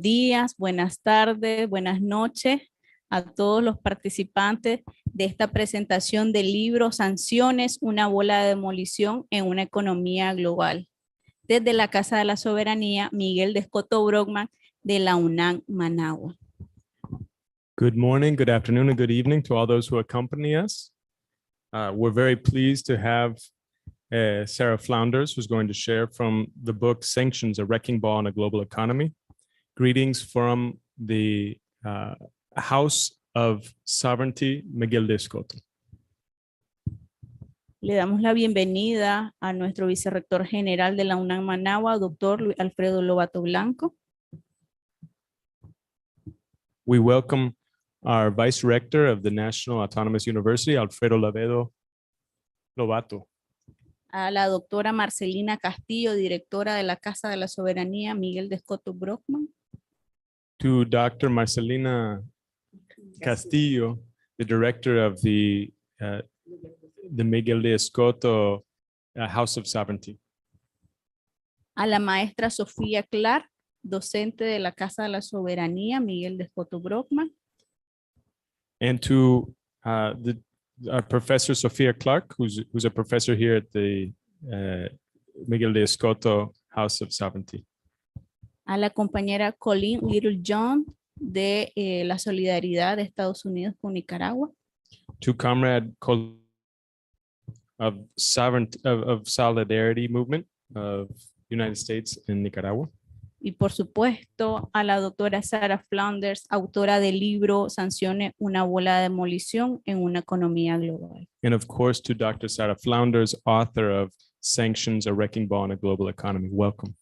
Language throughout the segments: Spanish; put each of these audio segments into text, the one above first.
días, buenas tardes, buenas noches a todos los participantes de esta presentación del libro Sanciones, una bola de demolición en una economía global. Desde la Casa de la Soberanía, Miguel de Escoto Brockman, de la UNAM Managua. Good morning, good afternoon, and good evening to all those who accompany us. We're very pleased to have Sarah Flounders, who's going to share from the book Sanctions, a Wrecking Ball in a Global Economy. Greetings from the House of Sovereignty, Miguel de Escoto. Le damos la bienvenida a nuestro vicerrector general de la UNAM Managua, doctor Luis Alfredo Lobato Blanco. We welcome our Vice Rector of the National Autonomous University, Alfredo Lobato. A la doctora Marcelina Castillo, directora de la Casa de la Soberanía, Miguel de Escoto Brockman. To Dr. Marcelina Castillo, the director of the Miguel de Escoto House of Sovereignty. A la maestra Sofía Clark, docente de la Casa de la Soberanía, Miguel de Escoto Brockman. And to Professor Sophia Clark, who's a professor here at the Miguel de Escoto House of Sovereignty. A la compañera Colleen Little John de la Solidaridad de Estados Unidos con Nicaragua. To Comrade of Solidarity Movement of United States in Nicaragua. Y por supuesto a la doctora Sarah Flounders, autora del libro Sanciones, una bola de demolición en una economía global. And of course to Dr. Sarah Flounders, author of Sanctions, a Wrecking Ball in a Global Economy. Welcome.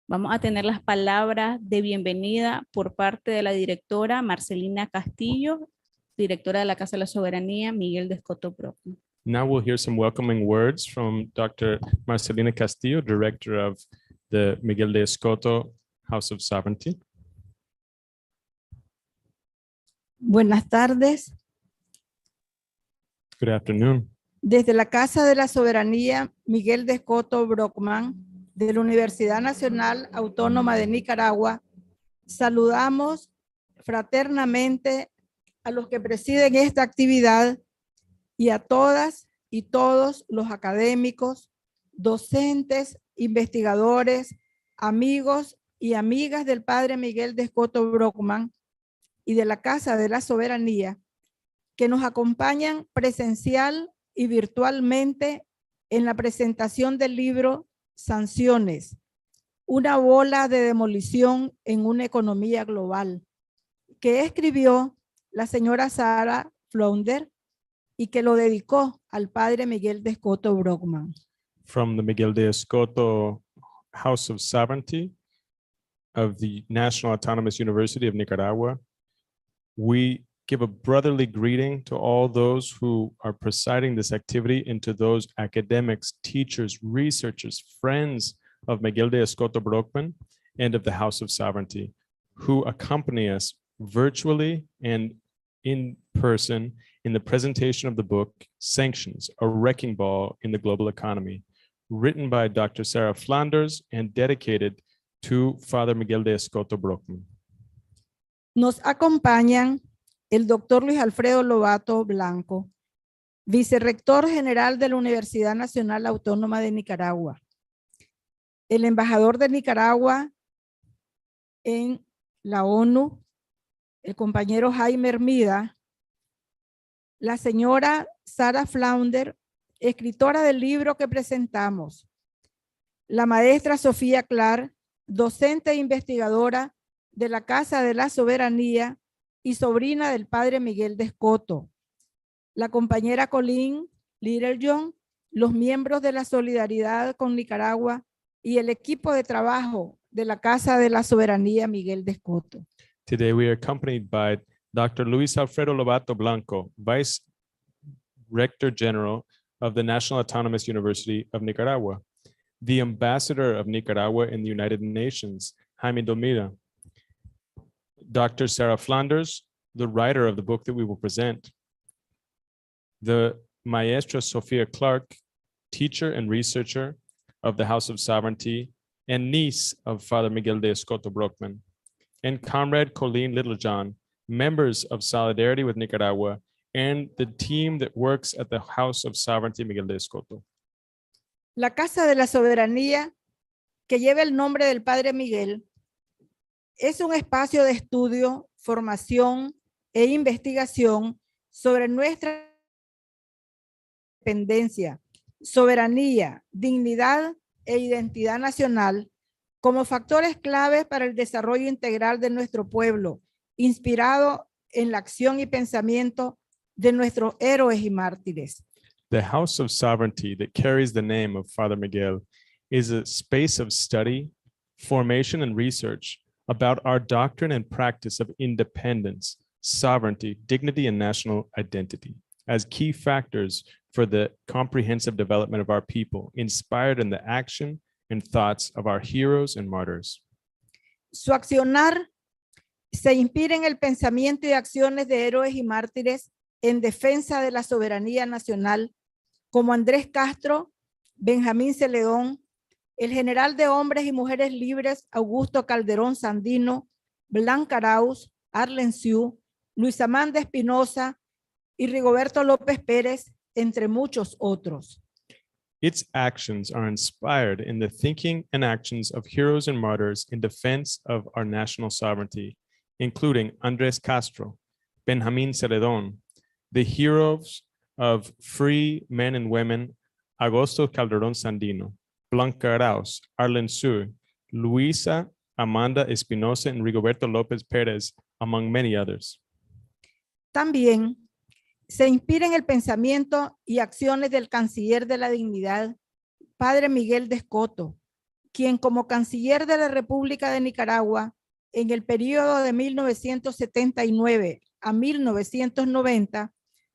Vamos a tener las palabras de bienvenida por parte de la directora Marcelina Castillo, directora de la Casa de la Soberanía, Miguel de Escoto Brockman. Now we'll hear some welcoming words from Dr. Marcelina Castillo, director of the Miguel de Escoto House of Sovereignty. Buenas tardes. Good afternoon. Desde la Casa de la Soberanía, Miguel de Escoto Brockman, de la Universidad Nacional Autónoma de Nicaragua, saludamos fraternamente a los que presiden esta actividad y a todas y todos los académicos, docentes, investigadores, amigos y amigas del padre Miguel de Escoto Brockman y de la Casa de la Soberanía que nos acompañan presencial y virtualmente en la presentación del libro Sanciones, una bola de demolición en una economía global, que escribió la señora Sarah Flounders y que lo dedicó al padre Miguel de Escoto Brockman. From the Miguel de Escoto House of Sovereignty of the National Autonomous University of Nicaragua, we give a brotherly greeting to all those who are presiding this activity and to those academics, teachers, researchers, friends of Miguel de Escoto Brockman and of the House of Sovereignty who accompany us virtually and in person in the presentation of the book Sanctions, a Wrecking Ball in the Global Economy, written by Dr. Sarah Flounders and dedicated to Father Miguel de Escoto Brockman. Nos acompañan el doctor Luis Alfredo Lobato Blanco, vicerrector general de la Universidad Nacional Autónoma de Nicaragua, el embajador de Nicaragua en la ONU, el compañero Jaime Hermida, la señora Sarah Flounders, escritora del libro que presentamos, la maestra Sofía Clark, docente e investigadora de la Casa de la Soberanía y sobrina del padre Miguel de Escoto, la compañera Colleen Little John, los miembros de la Solidaridad con Nicaragua y el equipo de trabajo de la Casa de la Soberanía Miguel de Escoto. Today we are accompanied by Dr. Luis Alfredo Lobato Blanco, Vice Rector General of the National Autonomous University of Nicaragua, the Ambassador of Nicaragua in the United Nations, Jaime Domira, Dr. Sarah Flounders, the writer of the book that we will present, the Maestra Sophia Clark, teacher and researcher of the House of Sovereignty and niece of Father Miguel de Escoto Brockman, and Comrade Colleen Littlejohn, members of Solidarity with Nicaragua, and the team that works at the House of Sovereignty Miguel de Escoto. La Casa de la Soberanía, que lleva el nombre del Padre Miguel, es un espacio de estudio, formación e investigación sobre nuestra independencia, soberanía, dignidad e identidad nacional como factores claves para el desarrollo integral de nuestro pueblo, inspirado en la acción y pensamiento de nuestros héroes y mártires. The House of Sovereignty that carries the name of Father Miguel is a space of study, formation, and research about our doctrine and practice of independence, sovereignty, dignity, and national identity as key factors for the comprehensive development of our people, inspired in the action and thoughts of our heroes and martyrs. Su accionar se inspira en el pensamiento y acciones de héroes y mártires en defensa de la soberanía nacional, como Andrés Castro, Benjamín Celedón, el general de hombres y mujeres libres Augusto Calderón Sandino, Blanca Arauz, Arlen Siu, Luis Amanda Espinosa y Rigoberto López Pérez, entre muchos otros. Its actions are inspired in the thinking and actions of heroes and martyrs in defense of our national sovereignty, including Andrés Castro, Benjamín Celedón, the heroes of free men and women, Augusto Calderón Sandino, Blanca Arauz, Arlen Siu, Luisa Amanda Espinosa, and Rigoberto López Pérez, among many others. También se inspira en el pensamiento y acciones del canciller de la dignidad, Padre Miguel de Escoto, quien como canciller de la República de Nicaragua en el periodo de 1979 a 1990,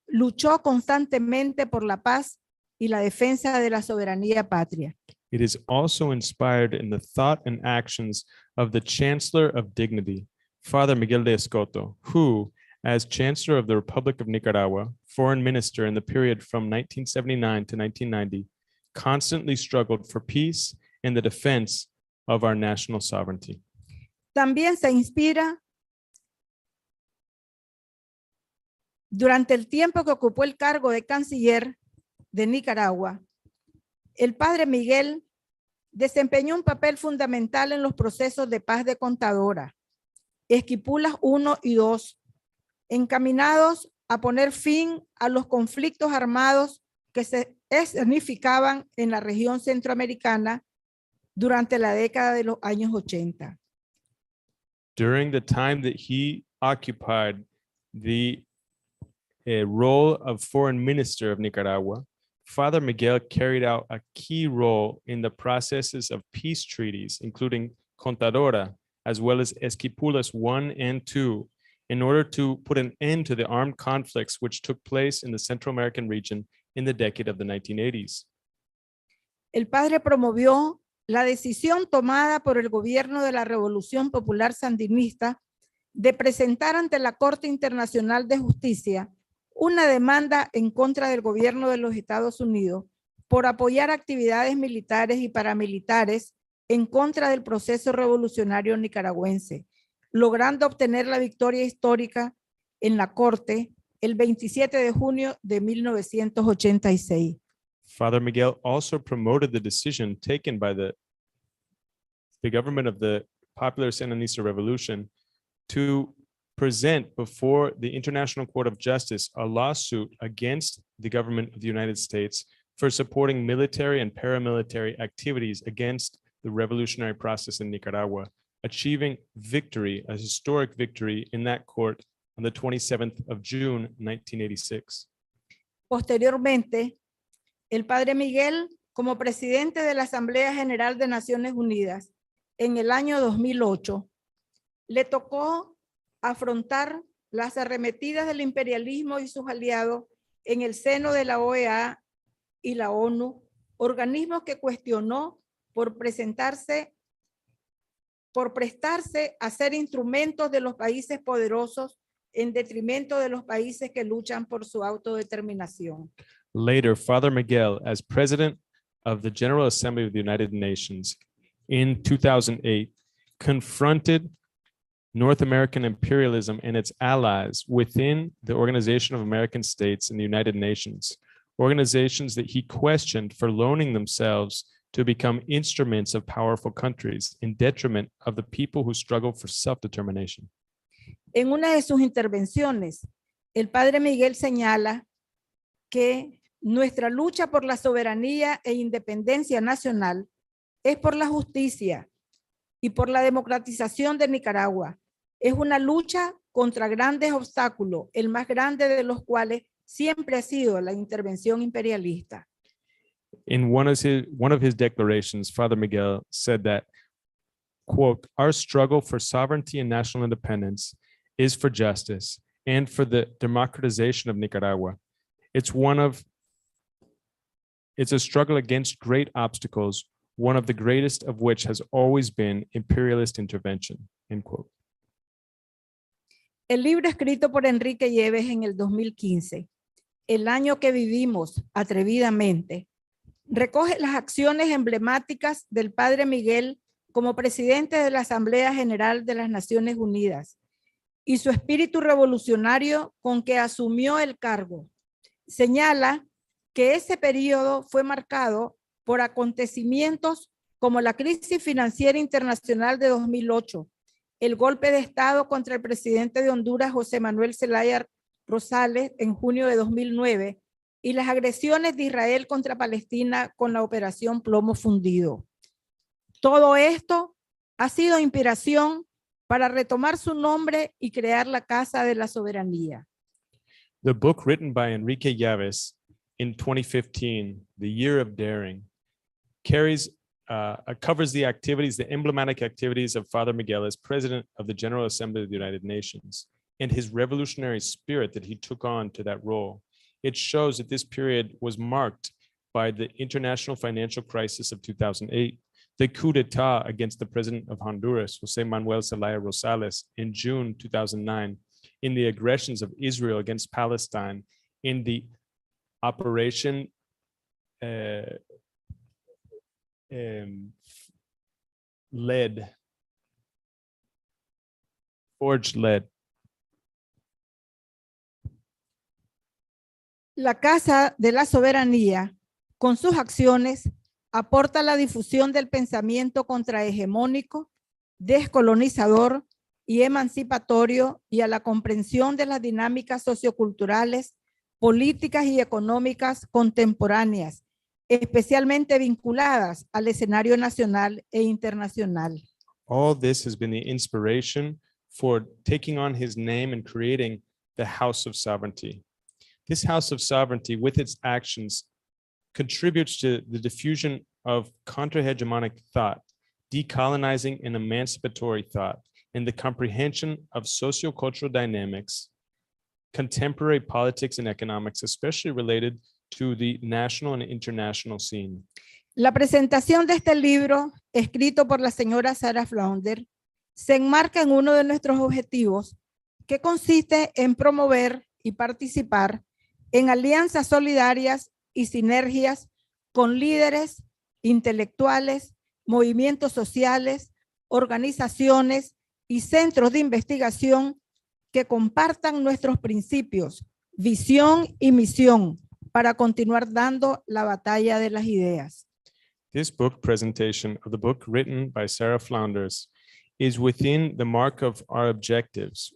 luchó constantemente por la paz y la defensa de la soberanía patria. It is also inspired in the thought and actions of the Chancellor of Dignity, Father Miguel de Escoto, who, as Chancellor of the Republic of Nicaragua, Foreign Minister in the period from 1979 to 1990, constantly struggled for peace and the defense of our national sovereignty. También se inspira durante el tiempo que ocupó el cargo de canciller de Nicaragua. El Padre Miguel desempeñó un papel fundamental en los procesos de paz de Contadora, Esquipulas 1 y 2, encaminados a poner fin a los conflictos armados que se escenificaban en la región centroamericana durante la década de los años 80. During the time that he occupied the role of Foreign Minister of Nicaragua, Father Miguel carried out a key role in the processes of peace treaties, including Contadora, as well as Esquipulas 1 and 2, in order to put an end to the armed conflicts which took place in the Central American region in the decade of the 1980s. El padre promovió la decisión tomada por el gobierno de la Revolución Popular Sandinista de presentar ante la Corte Internacional de Justicia una demanda en contra del gobierno de los Estados Unidos por apoyar actividades militares y paramilitares en contra del proceso revolucionario nicaragüense, logrando obtener la victoria histórica en la Corte el 27 de junio de 1986. Father Miguel also promoted the decision taken by the government of the Popular Sandinista Revolution to present before the International Court of Justice a lawsuit against the government of the United States for supporting military and paramilitary activities against the revolutionary process in Nicaragua, achieving victory, a historic victory in that court on the 27th of June, 1986. Posteriormente, el Padre Miguel, como presidente de la Asamblea General de Naciones Unidas en el año 2008, le tocó afrontar las arremetidas del imperialismo y sus aliados en el seno de la OEA y la ONU, organismos que cuestionó por prestarse a ser instrumentos de los países poderosos en detrimento de los países que luchan por su autodeterminación. Later, Father Miguel, as president of the General Assembly of the United Nations, in 2008 confronted North American imperialism and its allies within the Organization of American States and the United Nations, organizations that he questioned for loaning themselves to become instruments of powerful countries in detriment of the people who struggle for self-determination. En una de sus intervenciones, el padre Miguel señala que nuestra lucha por la soberanía e independencia nacional es por la justicia y por la democratización de Nicaragua. Es una lucha contra grandes obstáculos, el más grande de los cuales siempre ha sido la intervención imperialista. In one of his declarations, Father Miguel said that, quote, "Our struggle for sovereignty and national independence is for justice and for the democratization of Nicaragua. It's a struggle against great obstacles, one of the greatest of which has always been imperialist intervention," end quote. El libro escrito por Enrique Lleves en el 2015, El año que vivimos atrevidamente, recoge las acciones emblemáticas del padre Miguel como presidente de la Asamblea General de las Naciones Unidas y su espíritu revolucionario con que asumió el cargo. Señala que ese periodo fue marcado por acontecimientos como la crisis financiera internacional de 2008, el golpe de Estado contra el presidente de Honduras, José Manuel Zelaya Rosales, en junio de 2009, y las agresiones de Israel contra Palestina con la operación Plomo Fundido. Todo esto ha sido inspiración para retomar su nombre y crear la Casa de la Soberanía. The book written by Enrique Llaves in 2015, The Year of Daring, covers the activities, the emblematic activities of Father Miguel as President of the General Assembly of the United Nations and his revolutionary spirit that he took on to that role. It shows that this period was marked by the international financial crisis of 2008, the coup d'etat against the president of Honduras, José Manuel Zelaya Rosales, in June 2009, in the aggressions of Israel against Palestine, in the Operation Forged Lead. La Casa de la Soberanía, con sus acciones, aporta la difusión del pensamiento contrahegemónico, descolonizador y emancipatorio y a la comprensión de las dinámicas socioculturales, políticas y económicas contemporáneas, especialmente vinculadas al escenario nacional e internacional. All this has been the inspiration for taking on his name and creating the House of Sovereignty. This House of Sovereignty, with its actions, contributes to the diffusion of contra-hegemonic thought, decolonizing and emancipatory thought, and the comprehension of sociocultural dynamics, contemporary politics and economics, especially related to the national and international scene. La presentación de este libro, escrito por la señora Sarah Flounder, se enmarca en uno de nuestros objetivos, que consiste en promover y participar en alianzas solidarias y sinergias con líderes, intelectuales, movimientos sociales, organizaciones y centros de investigación que compartan nuestros principios, visión y misión para continuar dando la batalla de las ideas. This book presentation of the book written by Sarah Flounders is within the mark of our objectives,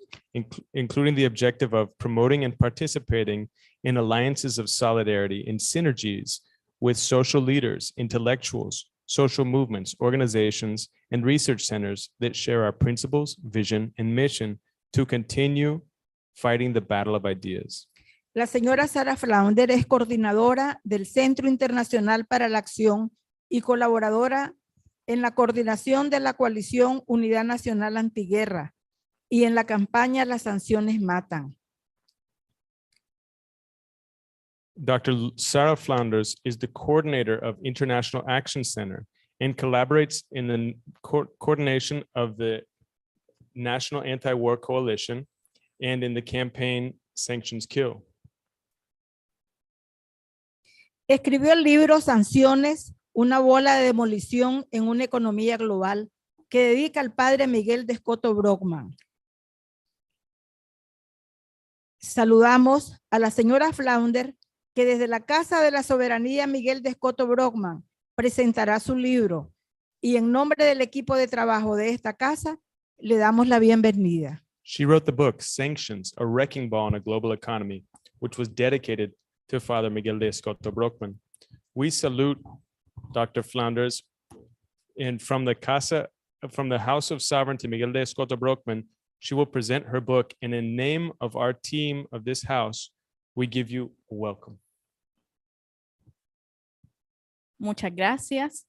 including the objective of promoting and participating in alliances of solidarity and synergies with social leaders, intellectuals, social movements, organizations, and research centers that share our principles, vision, and mission to continue fighting the battle of ideas. La señora Sarah Flounder es coordinadora del Centro Internacional para la Acción y colaboradora en la coordinación de la coalición Unidad Nacional Antiguerra y en la campaña Las Sanciones Matan. Dr. Sarah Flounders is the coordinator of International Action Center and collaborates in the coordination of the National Anti-War Coalition and in the campaign Sanctions Kill. Escribió el libro Sanciones, una bola de demolición en una economía global, que dedica al padre Miguel de Escoto Brockman. Saludamos a la señora Flounder, que desde la Casa de la Soberanía Miguel de Escoto Brockman presentará su libro, y en nombre del equipo de trabajo de esta casa le damos la bienvenida. She wrote the book, Sanctions, A Wrecking Ball in a Global Economy, which was dedicated to Father Miguel de Escoto Brockman. We salute Dr. Flounders, and from the House of Sovereignty, Miguel de Escoto Brockman, she will present her book, and in name of our team of this house, we give you a welcome. Muchas gracias.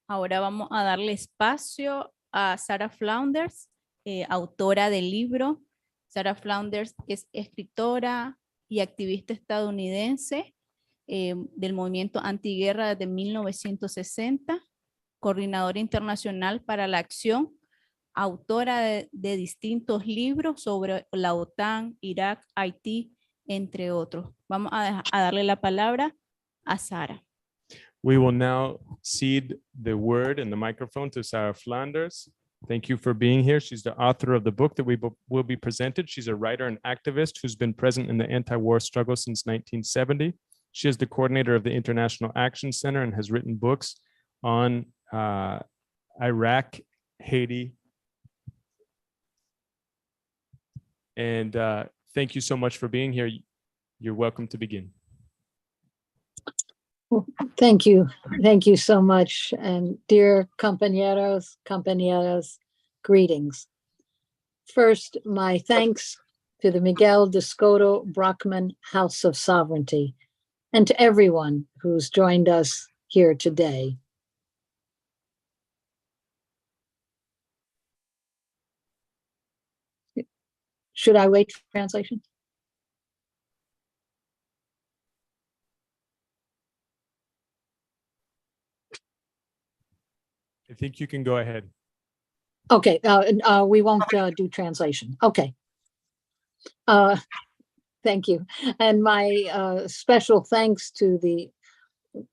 Ahora vamos a darle espacio a Sarah Flounders, autora del libro. Sarah Flounders es escritora y activista estadounidense del movimiento antiguerra desde 1960, coordinadora internacional para la acción, autora de distintos libros sobre la OTAN, Irak, Haití, entre otros. Vamos a darle la palabra a Sarah. We will now cede the word and the microphone to Sarah Flounders. Thank you for being here. She's the author of the book that will be presented. She's a writer and activist who's been present in the anti-war struggle since 1970. She is the coordinator of the International Action Center and has written books on Iraq, Haiti. And thank you so much for being here. You're welcome to begin. Thank you. Thank you so much. And dear compañeros, greetings. First, my thanks to the Miguel de Escoto Brockman House of Sovereignty and to everyone who's joined us here today. Should I wait for translation? I think you can go ahead. Okay, we won't do translation. Okay. Thank you. And my special thanks to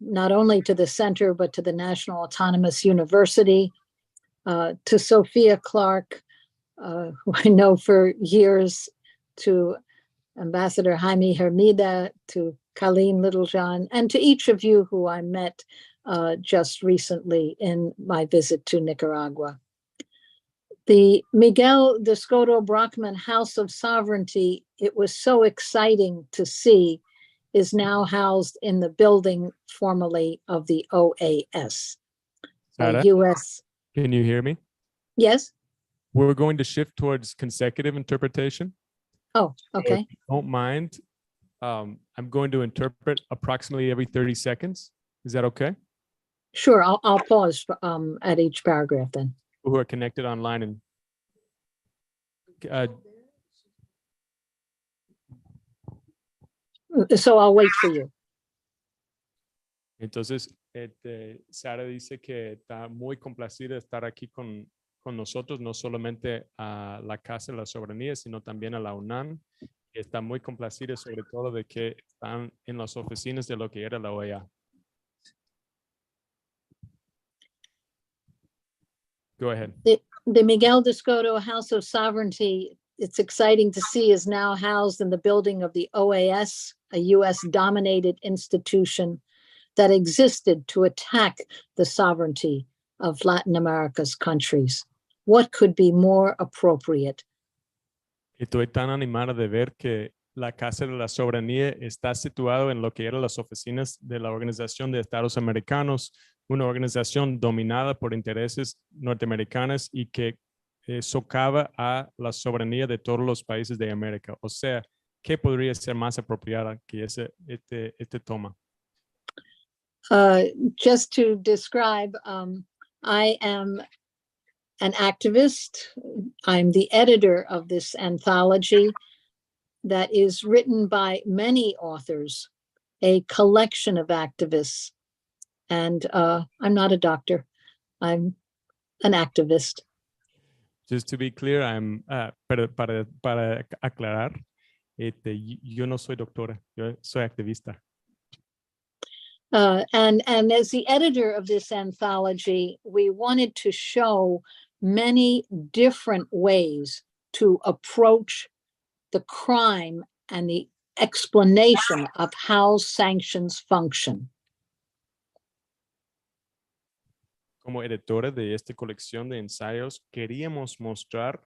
not only to the center, but to the National Autonomous University, to Sophia Clark, who I know for years, to Ambassador Jaime Hermida, to Colleen Littlejohn, and to each of you who I met just recently in my visit to Nicaragua. The Miguel de Escoto Brockman House of Sovereignty, it was so exciting to see, is now housed in the building formerly of the OAS. Sarah, US. Can you hear me? Yes. We're going to shift towards consecutive interpretation. Oh, okay. So if you don't mind, I'm going to interpret approximately every 30 seconds. Is that okay? Sure, I'll pause at each paragraph then. Who are connected online and So I'll wait for you. entonces, Sara dice que está muy complacida de estar aquí con nosotros, no solamente a la Casa de la Soberanía, sino también a la UNAM. Está muy complacida sobre todo de que están en las oficinas de lo que era la OEA. Go ahead. The Miguel de Escoto House of Sovereignty, it's exciting to see, is now housed in the building of the OAS, a US-dominated institution that existed to attack the sovereignty of Latin America's countries. What could be more appropriate? Estoy tan animada de ver que la Casa de la Soberanía está situado en lo que eran las oficinas de la Organización de Estados Americanos, una organización dominada por intereses norteamericanos y que socava a la soberanía de todos los países de América. O sea, ¿qué podría ser más apropiada que este toma? Just to describe, I am an activist. I'm the editor of this anthology that is written by many authors, a collection of activists. And I'm not a doctor. I'm an activist. Just to be clear, para aclarar, yo no soy doctora, yo soy activista. And as the editor of this anthology, we wanted to show many different ways to approach the crime and the explanation of how sanctions function. Como editores de esta colección de ensayos, queríamos mostrar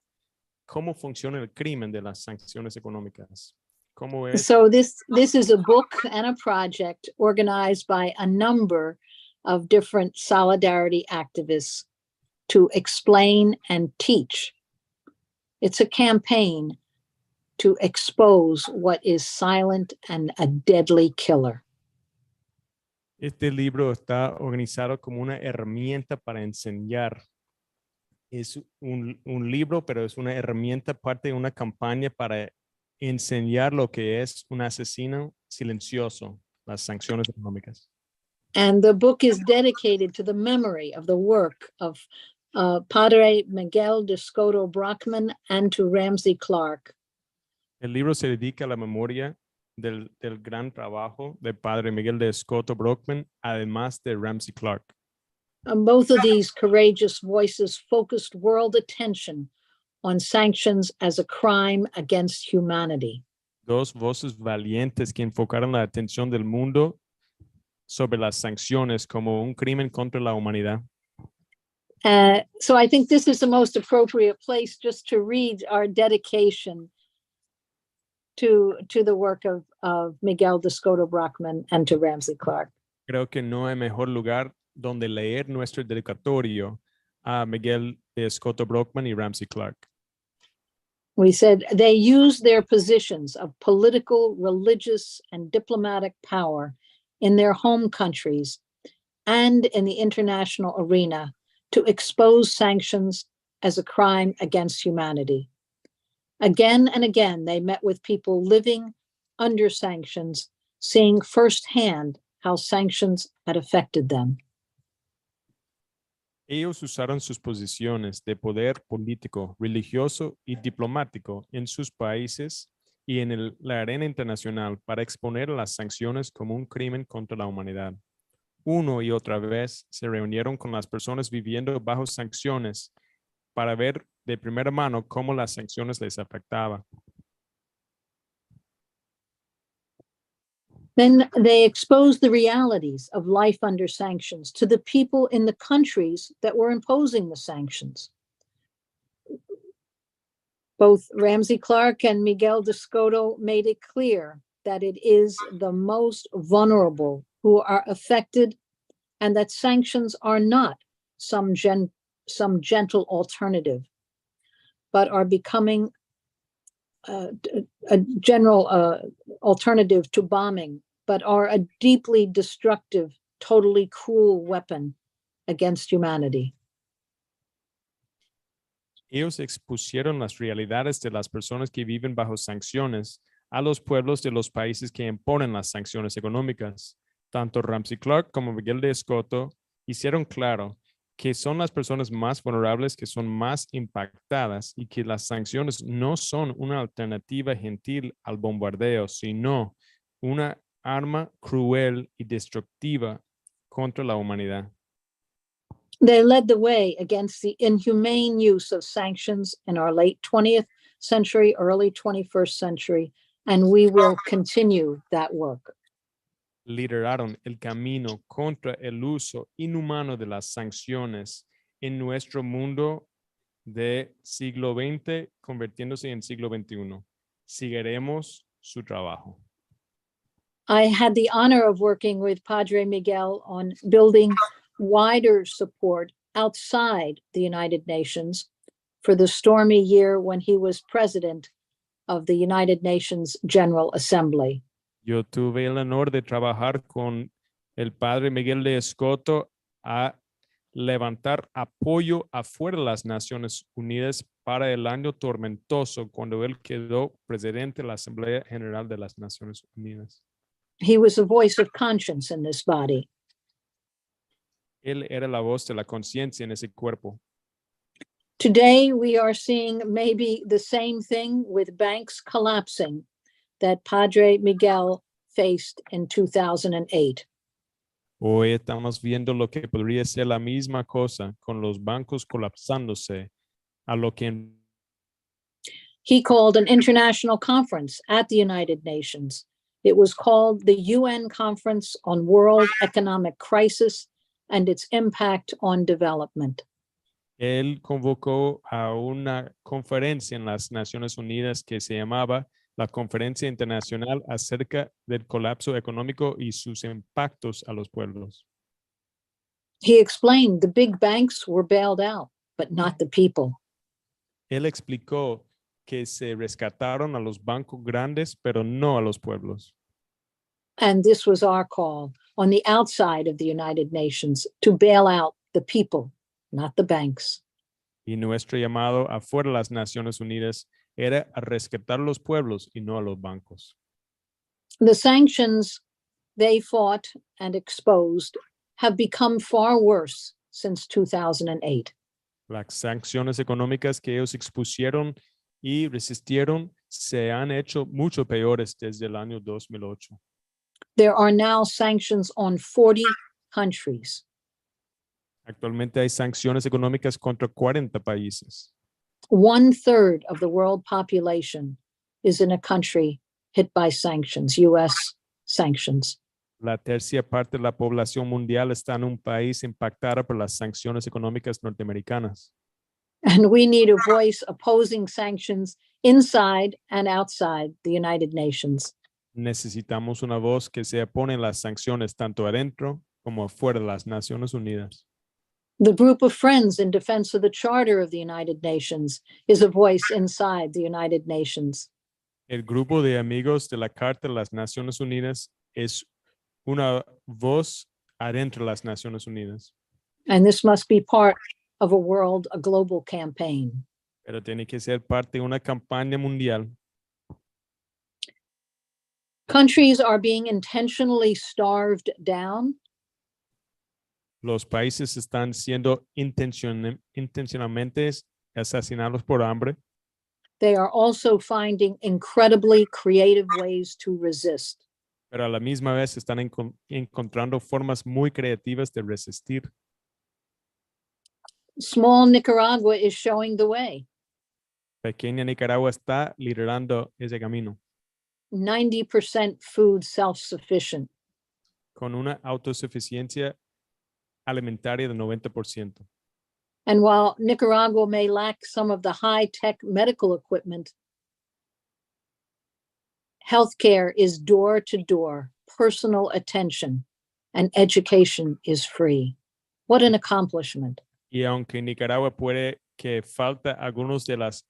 cómo funciona el crimen de las sanciones económicas. ¿Cómo es? So this is a book and a project organized by a number of different solidarity activists to explain and teach. It's a campaign to expose what is silent and a deadly killer. Este libro está organizado como una herramienta para enseñar. Es un libro, pero es una herramienta, parte de una campaña para enseñar lo que es un asesino silencioso, las sanciones económicas. And the book is dedicated to the memory of the work of Padre Miguel de Soto Brockman and to Ramsey Clark. El libro se dedica a la memoria del gran trabajo de Padre Miguel de Soto Brockman, además de Ramsey Clark. Both of these courageous voices focused world attention on sanctions as a crime against humanity. Dos voces valientes que enfocaron la atención del mundo sobre las sanciones como un crimen contra la humanidad. So I think this is the most appropriate place just to read our dedication to the work of Miguel de Soto Brockman and to Ramsey Clark. Creo que no hay mejor lugar donde leer nuestro dedicatorio a Miguel de Soto Brockman y Ramsey Clark. We said they use their positions of political, religious, and diplomatic power in their home countries and in the international arena to expose sanctions as a crime against humanity. Again and again, they met with people living under sanctions, seeing firsthand how sanctions had affected them. Ellos usaron sus posiciones de poder político, religioso y diplomático en sus países y en la arena internacional para exponer las sanciones como un crimen contra la humanidad. Uno y otra vez se reunieron con las personas viviendo bajo sanciones para ver de primera mano cómo las sanciones les afectaban. Then they exposed the realities of life under sanctions to the people in the countries that were imposing the sanctions. Both Ramsey Clark and Miguel de Soto made it clear that it is the most vulnerable who are affected and that sanctions are not some gentle alternative, but are becoming a general alternative to bombing, but are a deeply destructive, totally cruel weapon against humanity. Ellos expusieron las realidades de las personas que viven bajo sanciones a los pueblos de los países que imponen las sanciones económicas. Tanto Ramsey Clark como Miguel de Soto hicieron claro que son las personas más vulnerables que son más impactadas y que las sanciones no son una alternativa gentil al bombardeo, sino una arma cruel y destructiva contra la humanidad. They led the way against the inhumane use of sanctions in our late 20th century, early 21st century, and we will continue that work. Lideraron el camino contra el uso inhumano de las sanciones en nuestro mundo de siglo XX, convirtiéndose en siglo XXI. Seguiremos su trabajo. I had the honor of working with Padre Miguel on building wider support outside the United Nations for the stormy year when he was president of the United Nations General Assembly. Yo tuve el honor de trabajar con el Padre Miguel de Soto a levantar apoyo afuera de las Naciones Unidas para el año tormentoso cuando él quedó presidente de la Asamblea General de las Naciones Unidas. He was a voice of conscience in this body. Él era la voz de la conciencia en ese cuerpo. Today, we are seeing maybe the same thing with banks collapsing that Padre Miguel faced in 2008. Hoy estamos viendo lo que podría ser la misma cosa con los bancos colapsándose, a lo que He called an international conference at the United Nations. It was called the UN Conference on World Economic Crisis and its Impact on Development. él convocó a una conferencia en las Naciones Unidas que se llamaba la Conferencia Internacional acerca del colapso económico y sus impactos a los pueblos. He explained the big banks were bailed out, but not the people. Él explicó que se rescataron a los bancos grandes, pero no a los pueblos. And this was our call on the outside of the United Nations to bail out the people, not the banks. Y nuestro llamado afuera de las Naciones Unidas era a rescatar los pueblos y no a los bancos. The sanctions they fought and exposed have become far worse since 2008. Las sanciones económicas que ellos expusieron y resistieron se han hecho mucho peores desde el año 2008. There are now sanctions on 40 countries. Actualmente hay sanciones económicas contra 40 países. 1/3 of the world population is in a country hit by sanctions, US sanctions. La tercera parte de la población mundial está en un país impactada por las sanciones económicas norteamericanas. And we need a voice opposing sanctions inside and outside the United Nations. Necesitamos una voz que se opone a las sanciones tanto adentro como afuera de las Naciones Unidas. The group of friends in defense of the Charter of the United Nations is a voice inside the United Nations. El grupo de amigos de la Carta de las Naciones Unidas es una voz adentro de las Naciones Unidas, And this must be part of a global campaign. pero tiene que ser parte de una campaña mundial. Countries are being intentionally starved down. Los países están siendo intencionalmente asesinados por hambre, They are also finding incredibly creative ways to resist. pero a la misma vez están encontrando formas muy creativas de resistir. Small Nicaragua is showing the way. Pequeña Nicaragua está liderando ese camino 90% food self-sufficient. con una autosuficiencia alimentaria de 90%. And while Nicaragua may lack some of the high-tech medical equipment, healthcare is door-to-door, personal attention, and education is free. What an accomplishment. Y aunque Nicaragua puede que falta algunas de las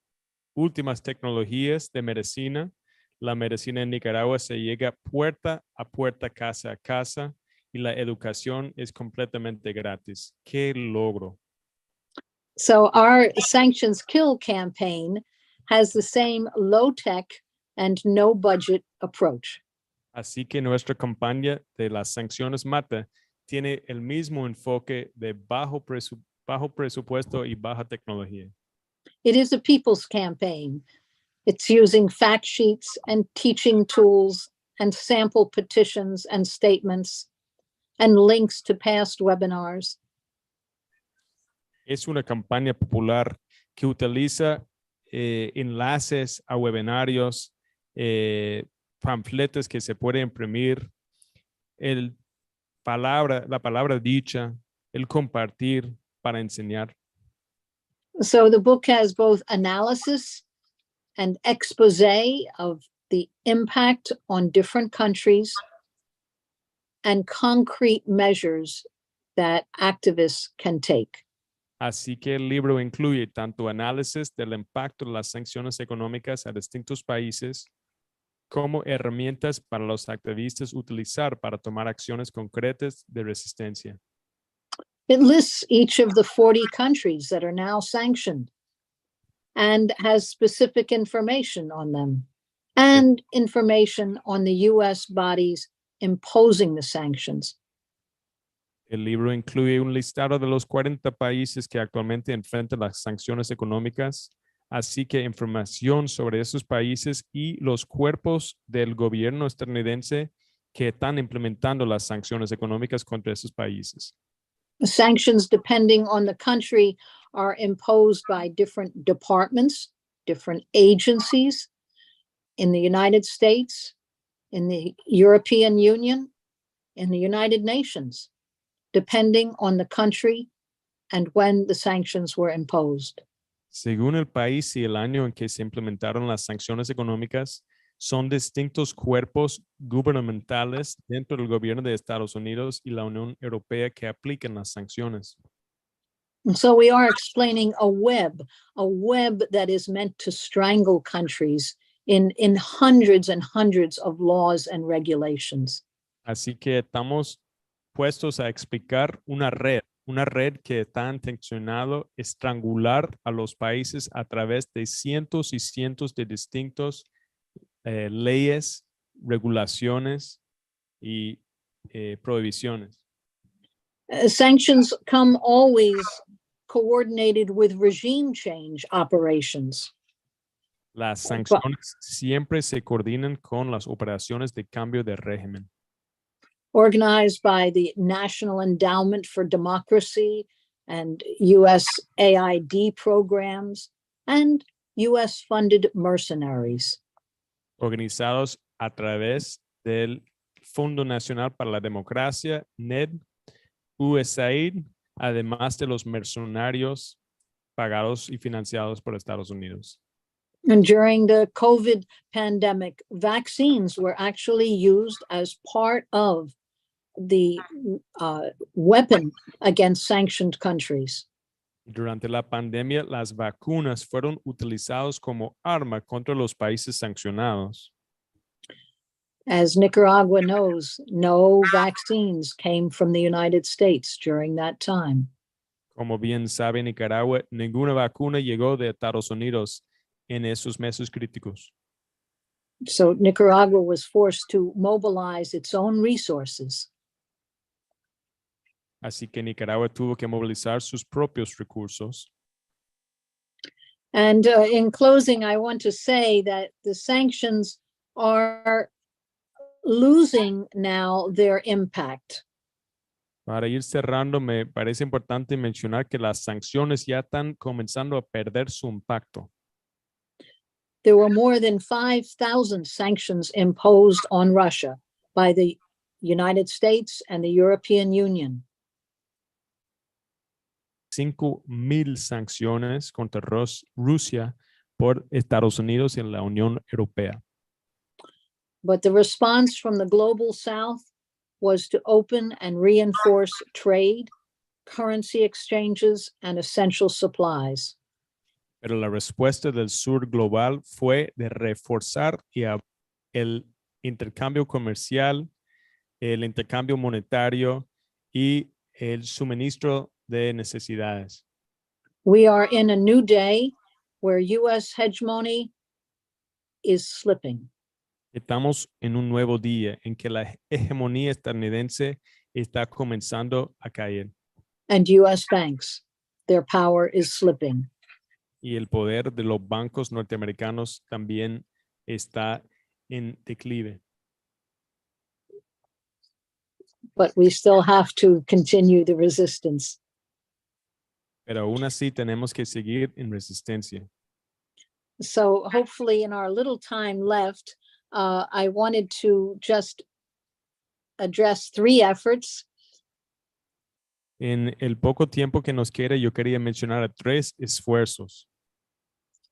últimas tecnologías de medicina, la medicina en Nicaragua se llega puerta a puerta, casa a casa, y la educación es completamente gratis. ¡Qué logro! So our Sanctions Kill campaign has the same low-tech and no-budget approach. Así que nuestra campaña de las sanciones mata tiene el mismo enfoque de bajo presupuesto y baja tecnología. It is a people's campaign. It's using fact sheets and teaching tools and sample petitions and statements and links to past webinars. Es una campaña popular que utiliza enlaces a webinarios, panfletos que se pueden imprimir, la palabra dicha, el compartir para enseñar. So the book has both analysis and expose of the impact on different countries and concrete measures that activists can take. Así que el libro incluye tanto análisis del impacto de las sanciones económicas a distintos países como herramientas para los activistas utilizar para tomar acciones concretas de resistencia. It lists each of the 40 countries that are now sanctioned and has specific information on them and information on the US bodies imposing the sanctions. El libro incluye un listado de los 40 países que actualmente enfrentan las sanciones económicas, así que información sobre esos países y los cuerpos del gobierno estadounidense que están implementando las sanciones económicas contra esos países. Sanctions, depending on the country, are imposed by different departments, different agencies in the United States, in the European Union, in the United Nations, depending on the country and when the sanctions were imposed. Según el país y el año en que se implementaron las sanciones económicas, son distintos cuerpos gubernamentales dentro del gobierno de Estados Unidos y la Unión Europea que aplican las sanciones. And so we are explaining a web that is meant to strangle countries in hundreds and hundreds of laws and regulations. Así que estamos puestos a explicar una red que está intencionado estrangular a los países a través de cientos y cientos de distintos leyes, regulaciones y prohibiciones. Sanctions come always coordinated with regime change operations. Las sanciones siempre se coordinan con las operaciones de cambio de régimen. Organized by the National Endowment for Democracy and USAID programs and US-funded mercenaries. Organizados a través del Fondo Nacional para la Democracia, NED, USAID, además de los mercenarios pagados y financiados por Estados Unidos. And during the COVID pandemic, vaccines were actually used as part of the weapon against sanctioned countries. Durante la pandemia, las vacunas fueron utilizadas como arma contra los países sancionados. As Nicaragua knows, no vaccines came from the United States during that time. Como bien sabe Nicaragua, ninguna vacuna llegó de Estados Unidos en esos meses críticos. So Nicaragua was forced to mobilize its own resources. Así que Nicaragua tuvo que movilizar sus propios recursos. And in closing, I want to say that the sanctions are losing now their impact. Para ir cerrando, me parece importante mencionar que las sanciones ya están comenzando a perder su impacto. There were more than 5,000 sanctions imposed on Russia by the United States and the European Union. 5,000 sanciones contra Rusia por Estados Unidos y la Unión Europea. But the response from the global South was to open and reinforce trade, currency exchanges, and essential supplies. Pero la respuesta del sur global fue de reforzar el intercambio comercial, el intercambio monetario y el suministro de necesidades. We are in a new day where US hegemony is slipping. Estamos en un nuevo día en que la hegemonía estadounidense está comenzando a caer. And US banks, their power is slipping. Y el poder de los bancos norteamericanos también está en declive. But we still have to continue the resistance. Pero aún así tenemos que seguir en resistencia. So hopefully in our little time left, I wanted to just address 3 efforts. En el poco tiempo que nos queda, yo quería mencionar 3 esfuerzos.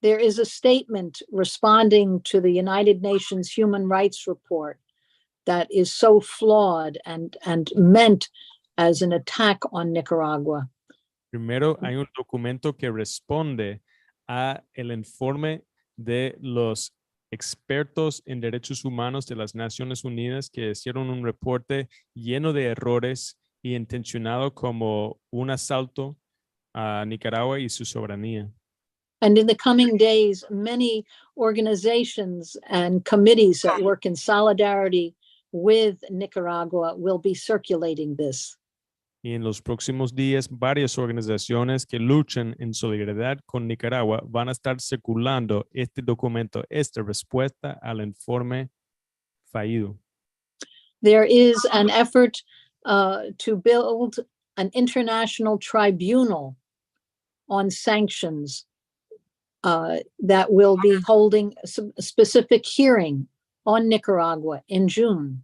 There is a statement responding to the United Nations Human Rights Report that is so flawed and meant as an attack on Nicaragua. Primero, hay un documento que responde a el informe de los expertos en derechos humanos de las Naciones Unidas que hicieron un reporte lleno de errores y intencionado como un asalto a Nicaragua y su soberanía. And in the coming days, many organizations and committees that work in solidarity with Nicaragua will be circulating this. Y en los próximos días, varias organizaciones que luchan en solidaridad con Nicaragua van a estar circulando este documento, esta respuesta al informe fallido. there is an effort to build an international tribunal on sanctions that will be holding a specific hearing on Nicaragua in June.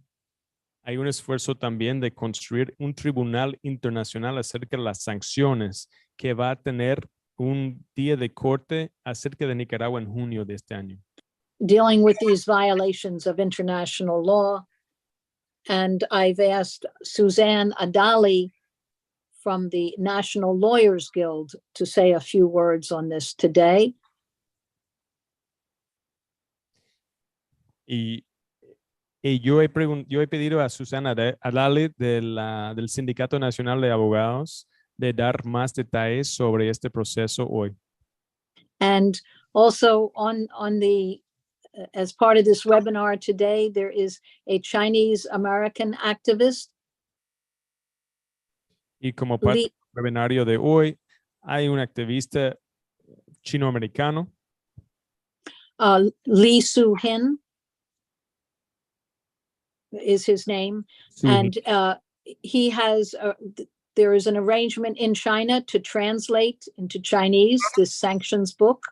Hay un esfuerzo también de construir un tribunal internacional acerca de las sanciones que va a tener un día de corte acerca de Nicaragua en junio de este año. Dealing with these violations of international law. And I've asked Suzanne Adali from the National Lawyers Guild to say a few words on this today. Y yo he pedido a Susana Adali del Sindicato Nacional de Abogados de dar más detalles sobre este proceso hoy. And also on the as part of this webinar today, there is a Chinese American activist. Y como parte del webinario de hoy, hay un activista chino-americano. Lee Soo-hin is his name. And he has, there is an arrangement in China to translate into Chinese this sanctions book.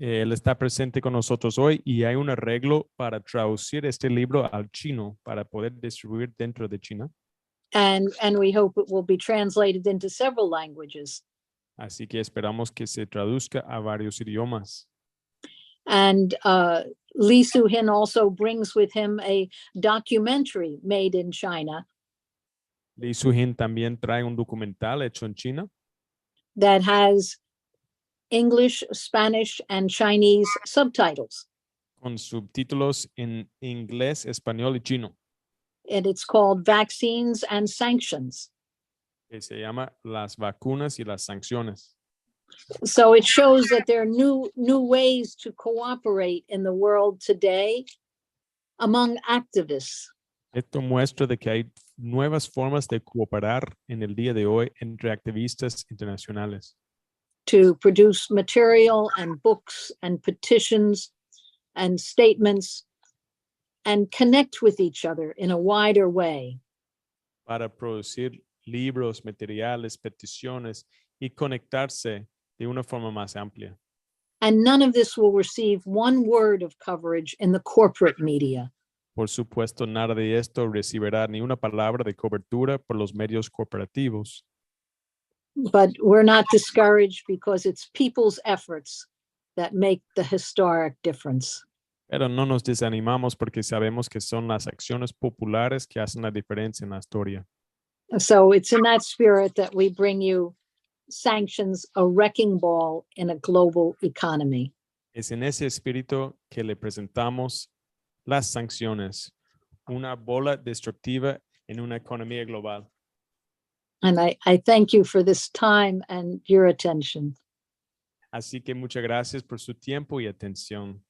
Él está presente con nosotros hoy y hay un arreglo para traducir este libro al chino para poder distribuir dentro de China. And we hope it will be translated into several languages. Así que esperamos que se traduzca a varios idiomas. And Lee Soo-hin also brings with him a documentary made in China. Lee Soo-hin también trae un documental hecho en China. That has English, Spanish, and Chinese subtitles. Con subtítulos en inglés, español y chino. And it's called Vaccines and Sanctions. Que se llama Las vacunas y las sanciones. So it shows that there are new ways to cooperate in the world today among activists. Esto muestra de que hay nuevas formas de cooperar en el día de hoy entre activistas internacionales. To produce material and books and petitions and statements and connect with each other in a wider way. Para producir libros, materiales, peticiones y conectarse de una forma más amplia. And none of this will receive one word of coverage in the corporate media. Por supuesto, nada de esto recibirá ni una palabra de cobertura por los medios corporativos. But we're not discouraged because it's people's efforts that make the historic difference. Pero no nos desanimamos porque sabemos que son las acciones populares que hacen la diferencia en la historia. So it's in that spirit that we bring you Sanctions, a wrecking ball in a global economy. Es en ese espíritu que le presentamos las sanciones, una bola destructiva en una economía global. And I thank you for this time and your attention. Así que muchas gracias por su tiempo y atención.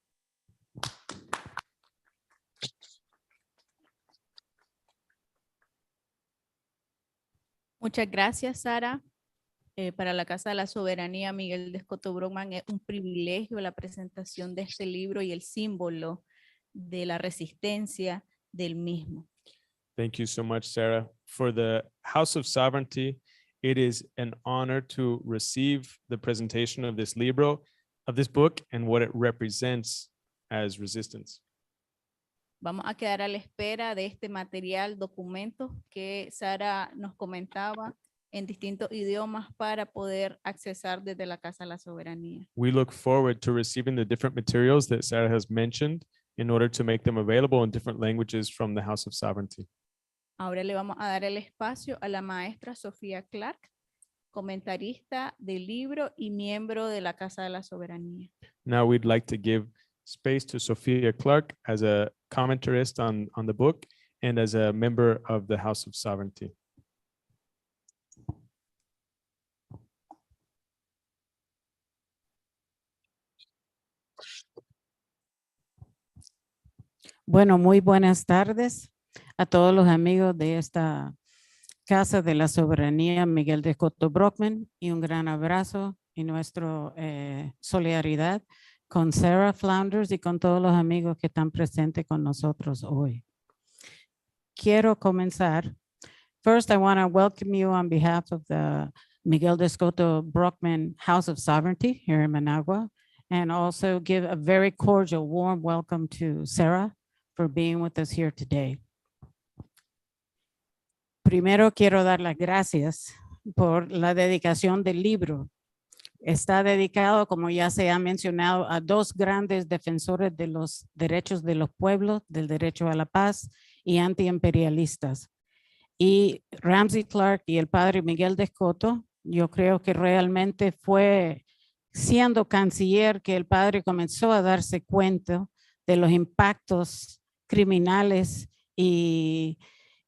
Muchas gracias, Sara. Para la Casa de la Soberanía, Miguel de Escoto Brockman, es un privilegio la presentación de este libro y el símbolo de la resistencia del mismo. Thank you so much, Sarah. For the House of Sovereignty, it is an honor to receive the presentation of this libro, of this book, and what it represents as resistance. Vamos a quedar a la espera de este material, documentos que Sara nos comentaba en distintos idiomas para poder accesar desde la Casa de la Soberanía. We look forward to receiving the different materials that Sarah has mentioned in order to make them available in different languages from the House of Sovereignty. Ahora le vamos a dar el espacio a la maestra Sofía Clark, comentarista del libro y miembro de la Casa de la Soberanía. Now we'd like to give space to Sophia Clark as a commentarist on the book and as a member of the House of Sovereignty. Bueno, muy buenas tardes a todos los amigos de esta Casa de la Soberanía, Miguel de Escoto Brockman, y un gran abrazo y nuestra solidaridad con Sarah Flounders y con todos los amigos que están presentes con nosotros hoy. quiero comenzar. First, I want to welcome you on behalf of the Miguel de Escoto Brockman House of Sovereignty here in Managua, and also give a very cordial, warm welcome to Sarah for being with us here today. Primero quiero dar las gracias por la dedicación del libro. Está dedicado, como ya se ha mencionado, a dos grandes defensores de los derechos de los pueblos, del derecho a la paz y antiimperialistas. Y Ramsey Clark y el padre Miguel de Escoto, yo creo que realmente fue siendo canciller que el padre comenzó a darse cuenta de los impactos criminales y